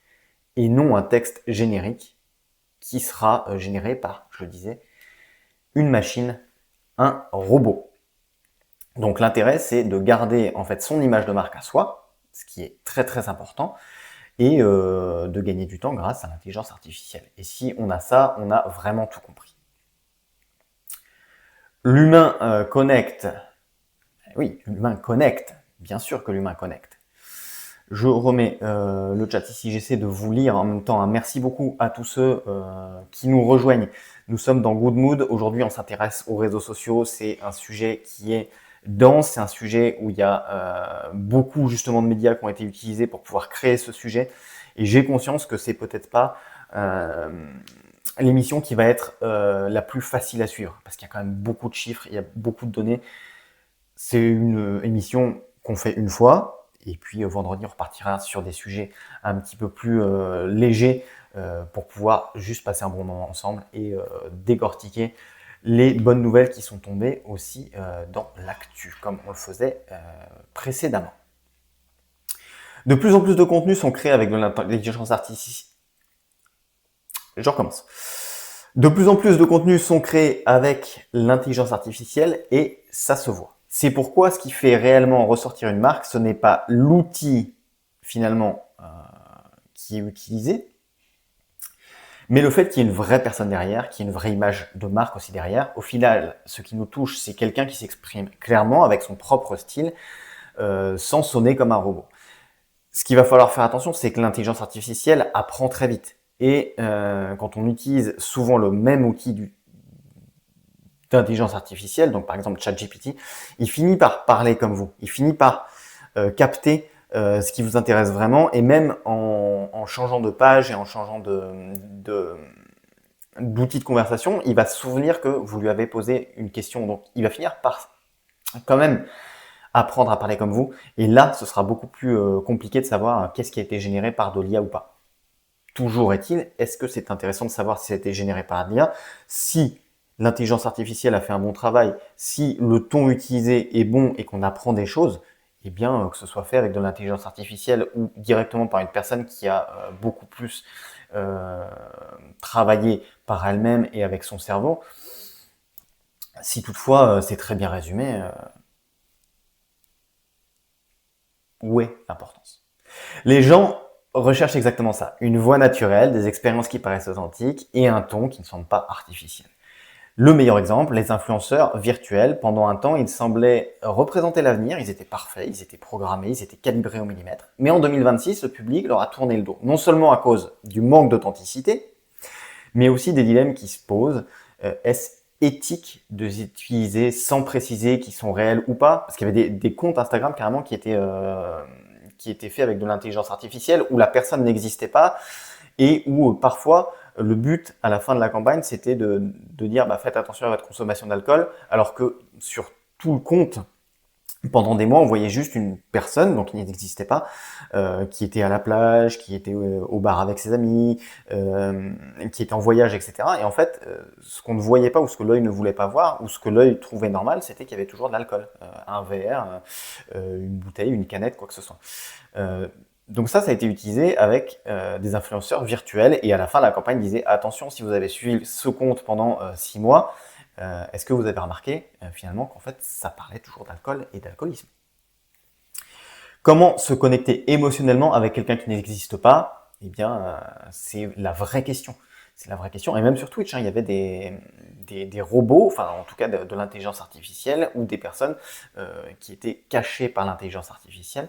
Speaker 1: et non un texte générique qui sera généré par, je le disais, une machine, un robot. Donc l'intérêt, c'est de garder en fait son image de marque à soi, ce qui est très très important, et de gagner du temps grâce à l'intelligence artificielle. Et si on a ça, on a vraiment tout compris. L'humain connecte. Oui, l'humain connecte. Bien sûr que l'humain connecte. Je remets le chat ici, j'essaie de vous lire en même temps. Hein. Merci beaucoup à tous ceux qui nous rejoignent. Nous sommes dans Good Mood. Aujourd'hui, on s'intéresse aux réseaux sociaux. C'est un sujet qui est dense, c'est un sujet où il y a beaucoup justement de médias qui ont été utilisés pour pouvoir créer ce sujet. Et j'ai conscience que c'est peut-être pas l'émission qui va être la plus facile à suivre, parce qu'il y a quand même beaucoup de chiffres, il y a beaucoup de données. C'est une émission qu'on fait une fois, et puis vendredi on repartira sur des sujets un petit peu plus légers pour pouvoir juste passer un bon moment ensemble et décortiquer les bonnes nouvelles qui sont tombées aussi dans l'actu, comme on le faisait précédemment. De plus en plus de contenus sont créés avec de l'intelligence artificielle. Je recommence. De plus en plus de contenus sont créés avec l'intelligence artificielle et ça se voit. C'est pourquoi ce qui fait réellement ressortir une marque, ce n'est pas l'outil finalement qui est utilisé, mais le fait qu'il y ait une vraie personne derrière, qu'il y ait une vraie image de marque aussi derrière. Au final, ce qui nous touche, c'est quelqu'un qui s'exprime clairement avec son propre style, sans sonner comme un robot. Ce qu'il va falloir faire attention, c'est que l'intelligence artificielle apprend très vite. Et quand on utilise souvent le même outil d'intelligence artificielle, donc par exemple ChatGPT, il finit par parler comme vous. Il finit par capter ce qui vous intéresse vraiment, et même en changeant de page et en changeant d'outil de conversation, il va se souvenir que vous lui avez posé une question. Donc il va finir par quand même apprendre à parler comme vous. Et là, ce sera beaucoup plus compliqué de savoir qu'est-ce qui a été généré par de l'IA ou pas. Toujours est-il, est-ce que c'est intéressant de savoir si ça a été généré par de l'IA? Si l'intelligence artificielle a fait un bon travail, si le ton utilisé est bon et qu'on apprend des choses, eh bien, que ce soit fait avec de l'intelligence artificielle ou directement par une personne qui a beaucoup plus travaillé par elle-même et avec son cerveau, si toutefois c'est très bien résumé, où est l'importance? Les gens recherchent exactement ça, une voix naturelle, des expériences qui paraissent authentiques et un ton qui ne semble pas artificiel. Le meilleur exemple, les influenceurs virtuels. Pendant un temps, ils semblaient représenter l'avenir, ils étaient parfaits, ils étaient programmés, ils étaient calibrés au millimètre. Mais en 2026, le public leur a tourné le dos, non seulement à cause du manque d'authenticité, mais aussi des dilemmes qui se posent. Est-ce éthique de les utiliser sans préciser qu'ils sont réels ou pas? Parce qu'il y avait des comptes Instagram carrément qui étaient faits avec de l'intelligence artificielle, où la personne n'existait pas, et où parfois le but à la fin de la campagne, c'était de dire faites attention à votre consommation d'alcool, alors que sur tout le compte, pendant des mois, on voyait juste une personne, donc il n'existait pas, qui était à la plage, qui était au bar avec ses amis, qui était en voyage, etc. Et en fait, ce qu'on ne voyait pas, ou ce que l'œil ne voulait pas voir, ou ce que l'œil trouvait normal, c'était qu'il y avait toujours de l'alcool. Un verre, une bouteille, une canette, quoi que ce soit. Donc ça a été utilisé avec des influenceurs virtuels, et à la fin la campagne disait attention, si vous avez suivi ce compte pendant 6 mois, est-ce que vous avez remarqué finalement qu'en fait ça parlait toujours d'alcool et d'alcoolisme? Comment se connecter émotionnellement avec quelqu'un qui n'existe pas? Eh bien, c'est la vraie question. C'est la vraie question. Et même sur Twitch, il y avait des robots, enfin en tout cas de l'intelligence artificielle, ou des personnes qui étaient cachées par l'intelligence artificielle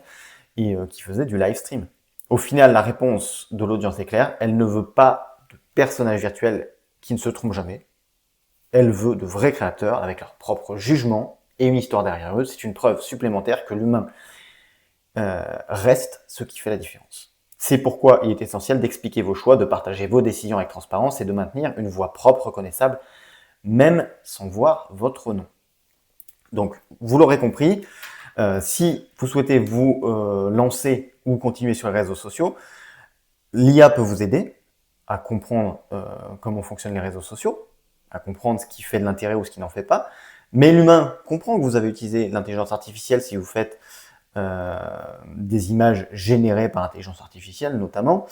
Speaker 1: et qui faisaient du live stream. Au final, la réponse de l'audience est claire. Elle ne veut pas de personnages virtuels qui ne se trompent jamais. Elle veut de vrais créateurs avec leur propre jugement et une histoire derrière eux. C'est une preuve supplémentaire que l'humain reste ce qui fait la différence. C'est pourquoi il est essentiel d'expliquer vos choix, de partager vos décisions avec transparence et de maintenir une voix propre, reconnaissable, même sans voir votre nom. Donc, vous l'aurez compris, si vous souhaitez vous lancer ou continuer sur les réseaux sociaux, l'IA peut vous aider à comprendre comment fonctionnent les réseaux sociaux, à comprendre ce qui fait de l'intérêt ou ce qui n'en fait pas. Mais l'humain comprend que vous avez utilisé l'intelligence artificielle si vous faites des images générées par intelligence artificielle notamment.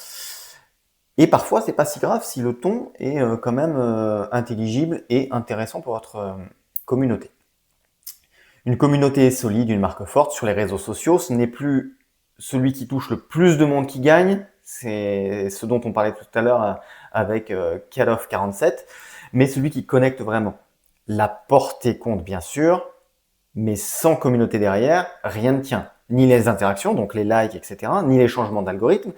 Speaker 1: Et parfois, c'est pas si grave si le ton est quand même intelligible et intéressant pour votre communauté. Une communauté solide, une marque forte sur les réseaux sociaux, ce n'est plus celui qui touche le plus de monde qui gagne, c'est ce dont on parlait tout à l'heure avec Call of 47, mais celui qui connecte vraiment. La portée compte bien sûr, mais sans communauté derrière, rien ne tient. Ni les interactions, donc les likes, etc., ni les changements d'algorithme,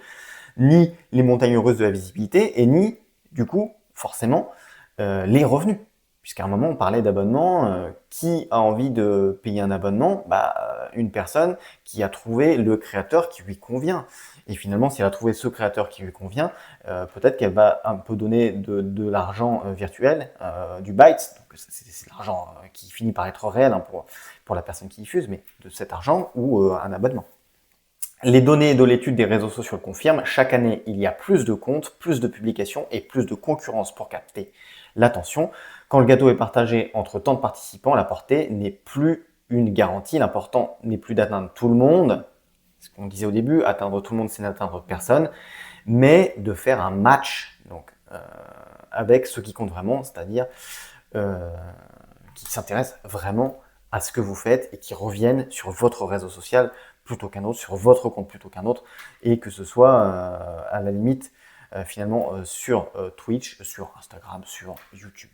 Speaker 1: ni les montagnes russes de la visibilité, et ni, du coup, forcément, les revenus. Puisqu'à un moment, on parlait d'abonnement. Qui a envie de payer un abonnement? Une personne qui a trouvé le créateur qui lui convient. Et finalement, si elle a trouvé ce créateur qui lui convient, peut-être qu'elle va un peu donner de l'argent virtuel, du byte. Donc c'est l'argent qui finit par être réel pour la personne qui diffuse, mais de cet argent ou un abonnement. Les données de l'étude des réseaux sociaux le confirment. Chaque année, il y a plus de comptes, plus de publications et plus de concurrence pour capter l'attention. Quand le gâteau est partagé entre tant de participants, la portée n'est plus une garantie. L'important n'est plus d'atteindre tout le monde. Ce qu'on disait au début, atteindre tout le monde, c'est n'atteindre personne. Mais de faire un match donc, avec ce qui compte vraiment, c'est-à-dire qui s'intéresse vraiment à ce que vous faites et qui reviennent sur votre réseau social plutôt qu'un autre, sur votre compte plutôt qu'un autre, et que ce soit à la limite finalement sur Twitch, sur Instagram, sur YouTube.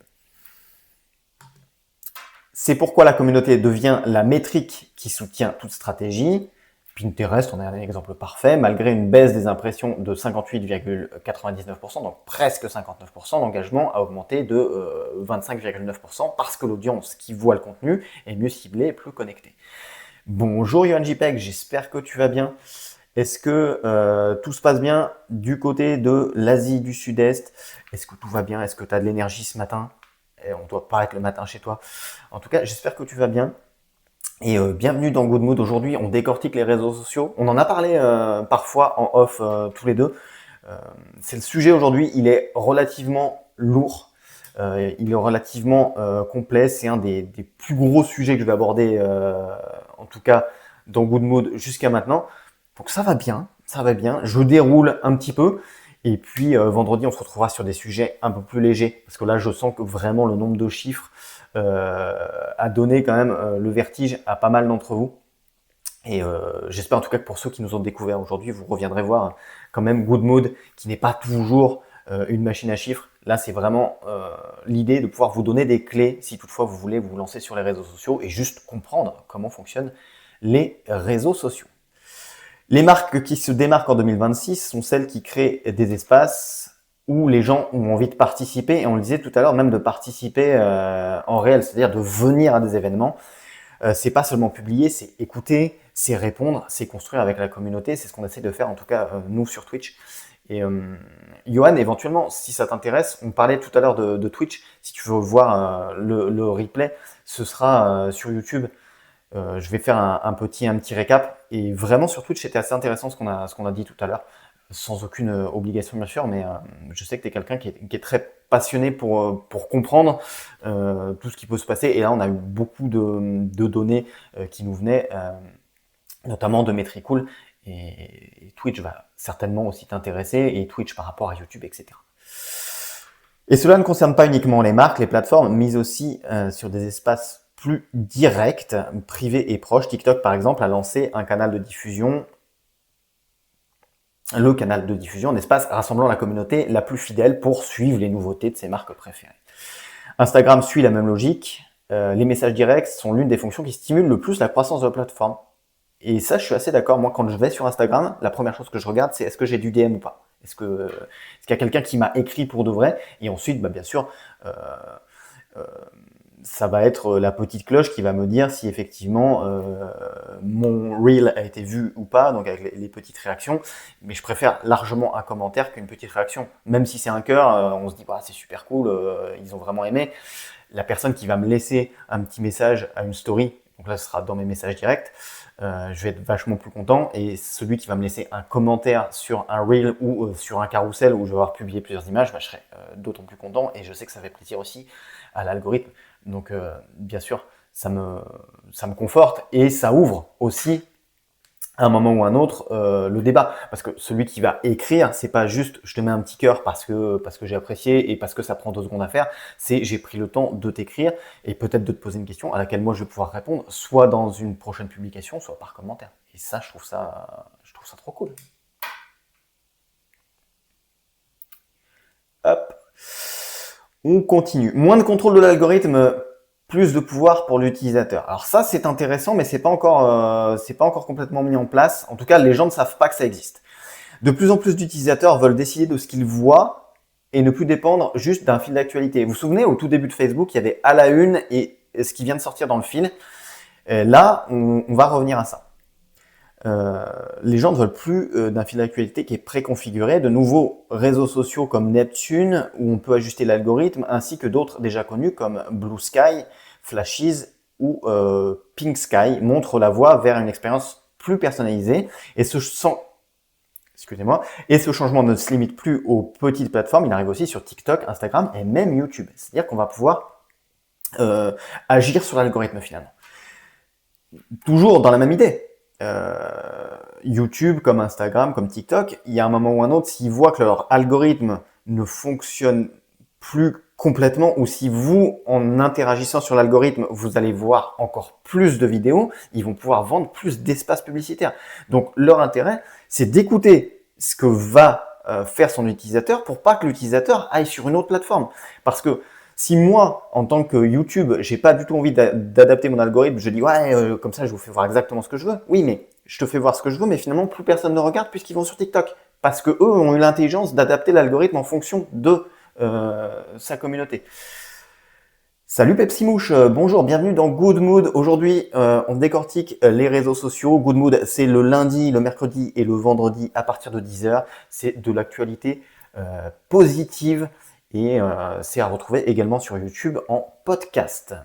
Speaker 1: C'est pourquoi la communauté devient la métrique qui soutient toute stratégie. Pinterest, on a un exemple parfait, malgré une baisse des impressions de 58,99%, donc presque 59%, l'engagement a augmenté de 25,9% parce que l'audience qui voit le contenu est mieux ciblée et plus connectée. Bonjour Yohan JPEG, j'espère que tu vas bien. Est-ce que tout se passe bien du côté de l'Asie du Sud-Est? Est-ce que tout va bien? Est-ce que tu as de l'énergie ce matin? Et on doit pas être le matin chez toi. En tout cas, j'espère que tu vas bien. Et bienvenue dans Good Mood. Aujourd'hui, on décortique les réseaux sociaux. On en a parlé parfois en off tous les deux. C'est le sujet aujourd'hui. Il est relativement lourd. Il est relativement complet. C'est un des plus gros sujets que je vais aborder, en tout cas dans Good Mood jusqu'à maintenant. Donc ça va bien, ça va bien. Je déroule un petit peu. Et puis vendredi, on se retrouvera sur des sujets un peu plus légers. Parce que là, je sens que vraiment le nombre de chiffres a donné quand même le vertige à pas mal d'entre vous. Et j'espère en tout cas que pour ceux qui nous ont découvert aujourd'hui, vous reviendrez voir quand même Good Mood, qui n'est pas toujours une machine à chiffres. Là, c'est vraiment l'idée de pouvoir vous donner des clés si toutefois vous voulez vous lancer sur les réseaux sociaux et juste comprendre comment fonctionnent les réseaux sociaux. Les marques qui se démarquent en 2026 sont celles qui créent des espaces où les gens ont envie de participer, et on le disait tout à l'heure, même de participer en réel, c'est-à-dire de venir à des événements. C'est pas seulement publier, c'est écouter, c'est répondre, c'est construire avec la communauté. C'est ce qu'on essaie de faire, en tout cas nous sur Twitch. Et Yohan, éventuellement, si ça t'intéresse, on parlait tout à l'heure de Twitch. Si tu veux voir le replay, ce sera sur YouTube. Je vais faire un petit récap. Et vraiment sur Twitch, c'était assez intéressant ce qu'on a dit tout à l'heure, sans aucune obligation bien sûr, mais je sais que tu es quelqu'un qui est très passionné pour comprendre tout ce qui peut se passer. Et là, on a eu beaucoup de données qui nous venaient, notamment de Metricool. Et Twitch va certainement aussi t'intéresser, et Twitch par rapport à YouTube, etc. Et cela ne concerne pas uniquement les marques, les plateformes, mais aussi sur des espaces plus directs, privés et proches. TikTok, par exemple, a lancé un canal de diffusion, le canal de diffusion, un espace rassemblant la communauté la plus fidèle pour suivre les nouveautés de ses marques préférées. Instagram suit la même logique. Les messages directs sont l'une des fonctions qui stimulent le plus la croissance de la plateforme. Et ça, je suis assez d'accord. Moi, quand je vais sur Instagram, la première chose que je regarde, c'est est-ce que j'ai du DM ou pas? Est-ce qu'il y a quelqu'un qui m'a écrit pour de vrai? Et ensuite, bien sûr, ça va être la petite cloche qui va me dire si effectivement mon reel a été vu ou pas, donc avec les petites réactions. Mais je préfère largement un commentaire qu'une petite réaction. Même si c'est un cœur, on se dit bah, c'est super cool, ils ont vraiment aimé. La personne qui va me laisser un petit message à une story, donc là ce sera dans mes messages directs, je vais être vachement plus content. Et celui qui va me laisser un commentaire sur un reel ou sur un carrousel où je vais avoir publié plusieurs images, je serai d'autant plus content, et je sais que ça fait plaisir aussi à l'algorithme. Donc bien sûr, ça me conforte, et ça ouvre aussi à un moment ou un autre le débat, parce que celui qui va écrire, c'est pas juste je te mets un petit cœur parce que j'ai apprécié et parce que ça prend 2 secondes à faire, c'est j'ai pris le temps de t'écrire et peut-être de te poser une question à laquelle moi je vais pouvoir répondre, soit dans une prochaine publication, soit par commentaire. Et ça, je trouve ça trop cool. Hop, on continue. Moins de contrôle de l'algorithme, plus de pouvoir pour l'utilisateur. Alors ça, c'est intéressant, mais c'est pas encore complètement mis en place. En tout cas, les gens ne savent pas que ça existe. De plus en plus d'utilisateurs veulent décider de ce qu'ils voient et ne plus dépendre juste d'un fil d'actualité. Vous vous souvenez, au tout début de Facebook, il y avait à la une et ce qui vient de sortir dans le fil. Là, on va revenir à ça. Les gens ne veulent plus d'un fil d'actualité qui est préconfiguré, de nouveaux réseaux sociaux comme Neptune, où on peut ajuster l'algorithme, ainsi que d'autres déjà connus comme Blue Sky, Flashes ou Pink Sky montrent la voie vers une expérience plus personnalisée. Et ce changement ne se limite plus aux petites plateformes, il arrive aussi sur TikTok, Instagram et même YouTube. C'est-à-dire qu'on va pouvoir agir sur l'algorithme finalement. Toujours dans la même idée. YouTube, comme Instagram, comme TikTok, il y a un moment ou un autre, s'ils voient que leur algorithme ne fonctionne plus complètement, ou si vous, en interagissant sur l'algorithme, vous allez voir encore plus de vidéos, ils vont pouvoir vendre plus d'espace publicitaire. Donc, leur intérêt, c'est d'écouter ce que va faire son utilisateur pour pas que l'utilisateur aille sur une autre plateforme. Parce que si moi, en tant que YouTube, j'ai pas du tout envie d'adapter mon algorithme, je dis ouais, comme ça, je vous fais voir exactement ce que je veux. Oui, mais je te fais voir ce que je veux, mais finalement, plus personne ne regarde puisqu'ils vont sur TikTok. Parce que eux ont eu l'intelligence d'adapter l'algorithme en fonction de sa communauté. Salut Pepsi Mouche, bonjour, bienvenue dans Good Mood. Aujourd'hui, on décortique les réseaux sociaux. Good Mood, c'est le lundi, le mercredi et le vendredi à partir de 10h. C'est de l'actualité positive et c'est à retrouver également sur YouTube en podcast.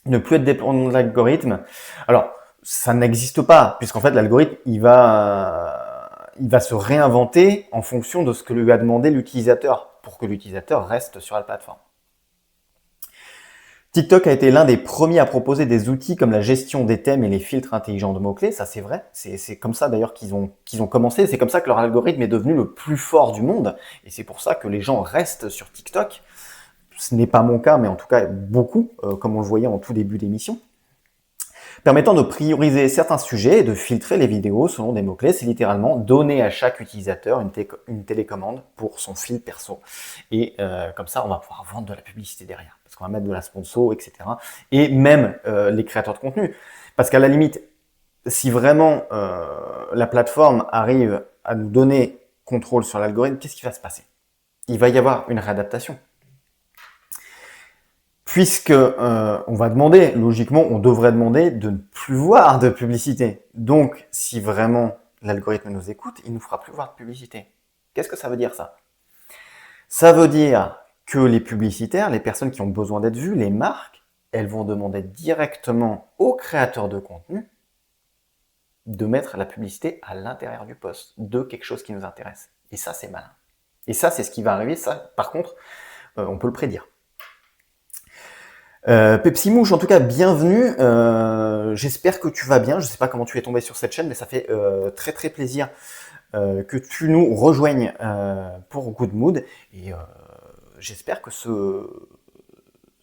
Speaker 1: Ne plus être dépendant de l'algorithme. Alors, ça n'existe pas, puisqu'en fait, l'algorithme, il va se réinventer en fonction de ce que lui a demandé l'utilisateur, pour que l'utilisateur reste sur la plateforme. TikTok a été l'un des premiers à proposer des outils comme la gestion des thèmes et les filtres intelligents de mots-clés, ça c'est vrai, c'est comme ça d'ailleurs qu'ils ont commencé, c'est comme ça que leur algorithme est devenu le plus fort du monde, et c'est pour ça que les gens restent sur TikTok. Ce n'est pas mon cas, mais en tout cas beaucoup, comme on le voyait en tout début d'émission. Permettant de prioriser certains sujets et de filtrer les vidéos selon des mots-clés, c'est littéralement donner à chaque utilisateur une télécommande pour son fil perso. Et comme ça, on va pouvoir vendre de la publicité derrière, parce qu'on va mettre de la sponsor, etc. Et même les créateurs de contenu. Parce qu'à la limite, si vraiment la plateforme arrive à nous donner contrôle sur l'algorithme, qu'est-ce qui va se passer? Il va y avoir une réadaptation. Puisque on va demander, logiquement, on devrait demander de ne plus voir de publicité. Donc, si vraiment l'algorithme nous écoute, il ne nous fera plus voir de publicité. Qu'est-ce que ça veut dire ça? Ça veut dire que les publicitaires, les personnes qui ont besoin d'être vues, les marques, elles vont demander directement aux créateurs de contenu de mettre la publicité à l'intérieur du post, de quelque chose qui nous intéresse. Et ça, c'est malin. Et ça, c'est ce qui va arriver. Ça, par contre, on peut le prédire. Pepsi Mouche, en tout cas, bienvenue. J'espère que tu vas bien. Je ne sais pas comment tu es tombé sur cette chaîne, mais ça fait très très plaisir que tu nous rejoignes pour Good Mood. Et j'espère que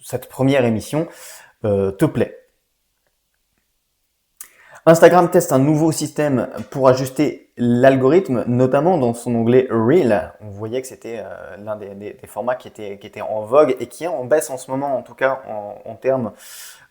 Speaker 1: cette première émission te plaît. Instagram teste un nouveau système pour ajuster l'algorithme, notamment dans son onglet Reel. On voyait que c'était l'un des formats qui était en vogue et qui est en baisse en ce moment, en tout cas en termes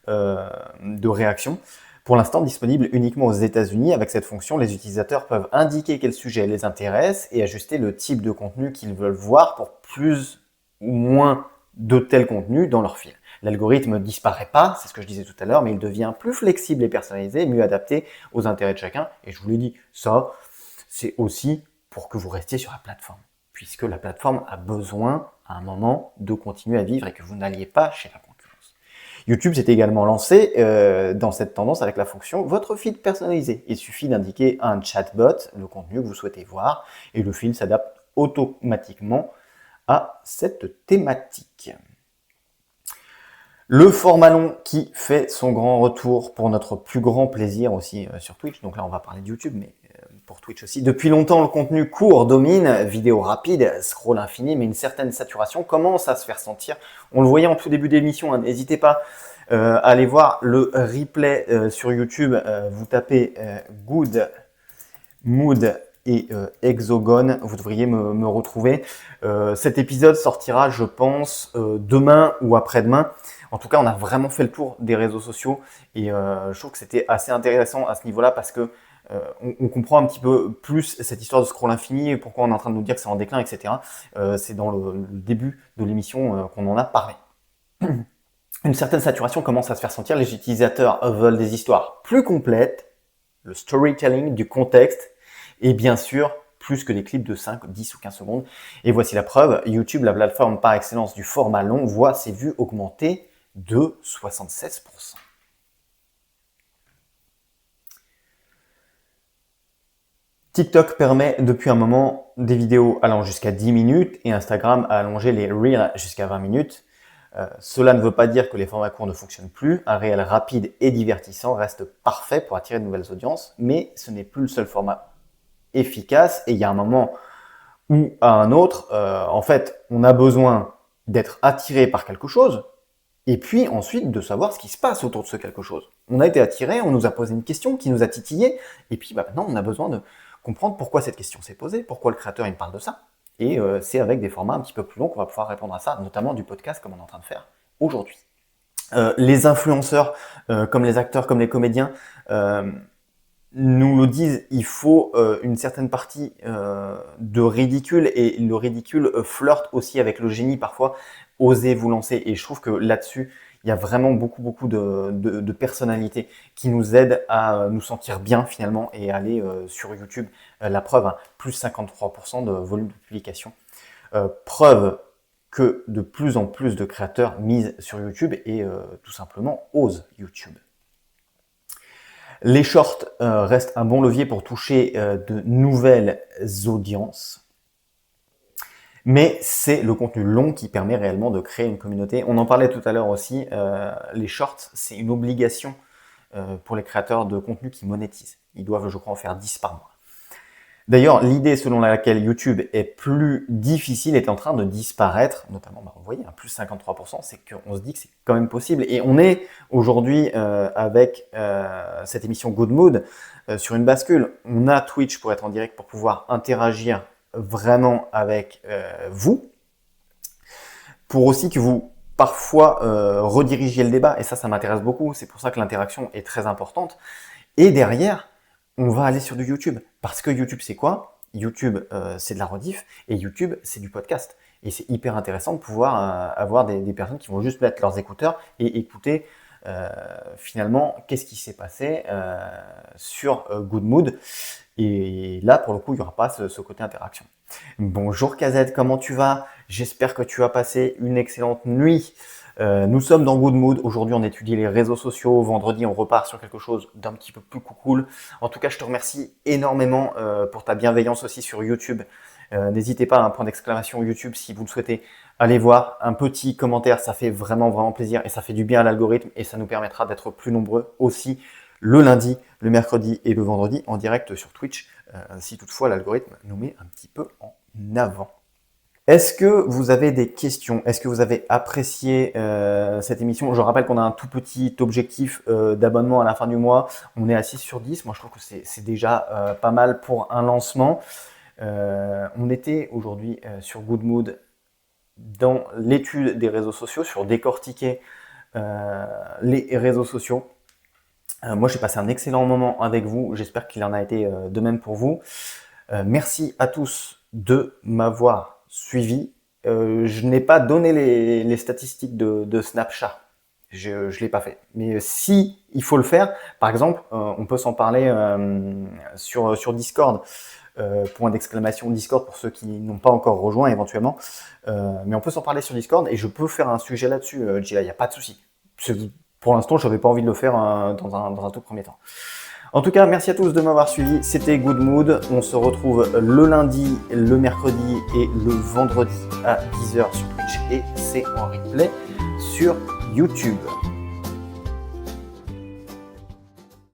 Speaker 1: de réaction. Pour l'instant, disponible uniquement aux États-Unis. Avec cette fonction, les utilisateurs peuvent indiquer quel sujet les intéresse et ajuster le type de contenu qu'ils veulent voir pour plus ou moins de tel contenu dans leur fil. L'algorithme ne disparaît pas, c'est ce que je disais tout à l'heure, mais il devient plus flexible et personnalisé, mieux adapté aux intérêts de chacun. Et je vous l'ai dit, ça, c'est aussi pour que vous restiez sur la plateforme, puisque la plateforme a besoin, à un moment, de continuer à vivre et que vous n'alliez pas chez la concurrence. YouTube s'est également lancé dans cette tendance avec la fonction « Votre feed personnalisé ». Il suffit d'indiquer à un chatbot le contenu que vous souhaitez voir et le feed s'adapte automatiquement à cette thématique. Le format long qui fait son grand retour pour notre plus grand plaisir aussi sur Twitch. Donc là, on va parler de YouTube, mais pour Twitch aussi. Depuis longtemps, le contenu court domine, vidéo rapide, scroll infini, mais une certaine saturation commence à se faire sentir. On le voyait en tout début d'émission, hein. N'hésitez pas à aller voir le replay sur YouTube. Vous tapez Good Mood et Hexogone, vous devriez me retrouver. Cet épisode sortira, je pense, demain ou après-demain. En tout cas, on a vraiment fait le tour des réseaux sociaux et je trouve que c'était assez intéressant à ce niveau-là parce que on comprend un petit peu plus cette histoire de scroll infini et pourquoi on est en train de nous dire que c'est en déclin, etc. C'est dans le début de l'émission qu'on en a parlé. Une certaine saturation commence à se faire sentir. Les utilisateurs veulent des histoires plus complètes, le storytelling, du contexte et bien sûr, plus que des clips de 5, 10 ou 15 secondes. Et voici la preuve, YouTube, la plateforme par excellence du format long, voit ses vues augmenter de 76%. TikTok permet depuis un moment des vidéos allant jusqu'à 10 minutes et Instagram a allongé les Reels jusqu'à 20 minutes. Cela ne veut pas dire que les formats courts ne fonctionnent plus. Un réel rapide et divertissant reste parfait pour attirer de nouvelles audiences, mais ce n'est plus le seul format efficace et il y a un moment ou à un autre, en fait, on a besoin d'être attiré par quelque chose, et puis ensuite de savoir ce qui se passe autour de ce quelque chose. On a été attiré, on nous a posé une question qui nous a titillé, et puis maintenant on a besoin de comprendre pourquoi cette question s'est posée, pourquoi le créateur il me parle de ça. Et c'est avec des formats un petit peu plus longs qu'on va pouvoir répondre à ça, notamment du podcast comme on est en train de faire aujourd'hui. Les influenceurs, comme les acteurs, comme les comédiens, nous le disent, il faut une certaine partie de ridicule, et le ridicule flirte aussi avec le génie parfois. Osez vous lancer, et je trouve que là-dessus, il y a vraiment beaucoup de personnalités qui nous aident à nous sentir bien finalement et aller sur YouTube. La preuve, hein, plus 53% de volume de publication. Preuve que de plus en plus de créateurs misent sur YouTube et tout simplement osent YouTube. Les shorts restent un bon levier pour toucher de nouvelles audiences. Mais c'est le contenu long qui permet réellement de créer une communauté. On en parlait tout à l'heure aussi, les shorts, c'est une obligation pour les créateurs de contenu qui monétisent. Ils doivent, je crois, en faire 10 par mois. D'ailleurs, l'idée selon laquelle YouTube est plus difficile est en train de disparaître, notamment, vous voyez, plus 53%, c'est qu'on se dit que c'est quand même possible. Et on est aujourd'hui avec cette émission Good Mood sur une bascule. On a Twitch pour être en direct, pour pouvoir interagir vraiment avec vous, pour aussi que vous parfois redirigiez le débat, et ça m'intéresse beaucoup, c'est pour ça que l'interaction est très importante. Et derrière, on va aller sur du YouTube, parce que YouTube c'est quoi? YouTube c'est de la rediff, et YouTube c'est du podcast. Et c'est hyper intéressant de pouvoir avoir des personnes qui vont juste mettre leurs écouteurs et écouter finalement qu'est-ce qui s'est passé sur Good Mood. Et là, pour le coup, il n'y aura pas ce côté interaction. Bonjour Kazette, comment tu vas? J'espère que tu as passé une excellente nuit. Nous sommes dans Good Mood. Aujourd'hui, on étudie les réseaux sociaux. Vendredi, on repart sur quelque chose d'un petit peu plus cool. En tout cas, je te remercie énormément pour ta bienveillance aussi sur YouTube. N'hésitez pas à un point d'exclamation YouTube si vous le souhaitez. Allez voir un petit commentaire, ça fait vraiment plaisir et ça fait du bien à l'algorithme et ça nous permettra d'être plus nombreux aussi le lundi, le mercredi et le vendredi en direct sur Twitch, si toutefois l'algorithme nous met un petit peu en avant. Est-ce que vous avez des questions? Est-ce que vous avez apprécié cette émission? Je rappelle qu'on a un tout petit objectif d'abonnement à la fin du mois. On est à 6 sur 10. Moi, je trouve que c'est déjà pas mal pour un lancement. On était aujourd'hui sur Good Mood dans l'étude des réseaux sociaux, sur décortiquer les réseaux sociaux. Moi, j'ai passé un excellent moment avec vous. J'espère qu'il en a été de même pour vous. Merci à tous de m'avoir suivi. Je n'ai pas donné les statistiques de Snapchat. Je ne l'ai pas fait. Mais si il faut le faire, par exemple, on peut s'en parler sur Discord. Point d'exclamation Discord pour ceux qui n'ont pas encore rejoint éventuellement. Mais on peut s'en parler sur Discord et je peux faire un sujet là-dessus, Gila, il n'y a pas de souci. Pour l'instant, je n'avais pas envie de le faire dans un tout premier temps. En tout cas, merci à tous de m'avoir suivi. C'était Good Mood. On se retrouve le lundi, le mercredi et le vendredi à 10h sur Twitch et c'est en replay sur YouTube.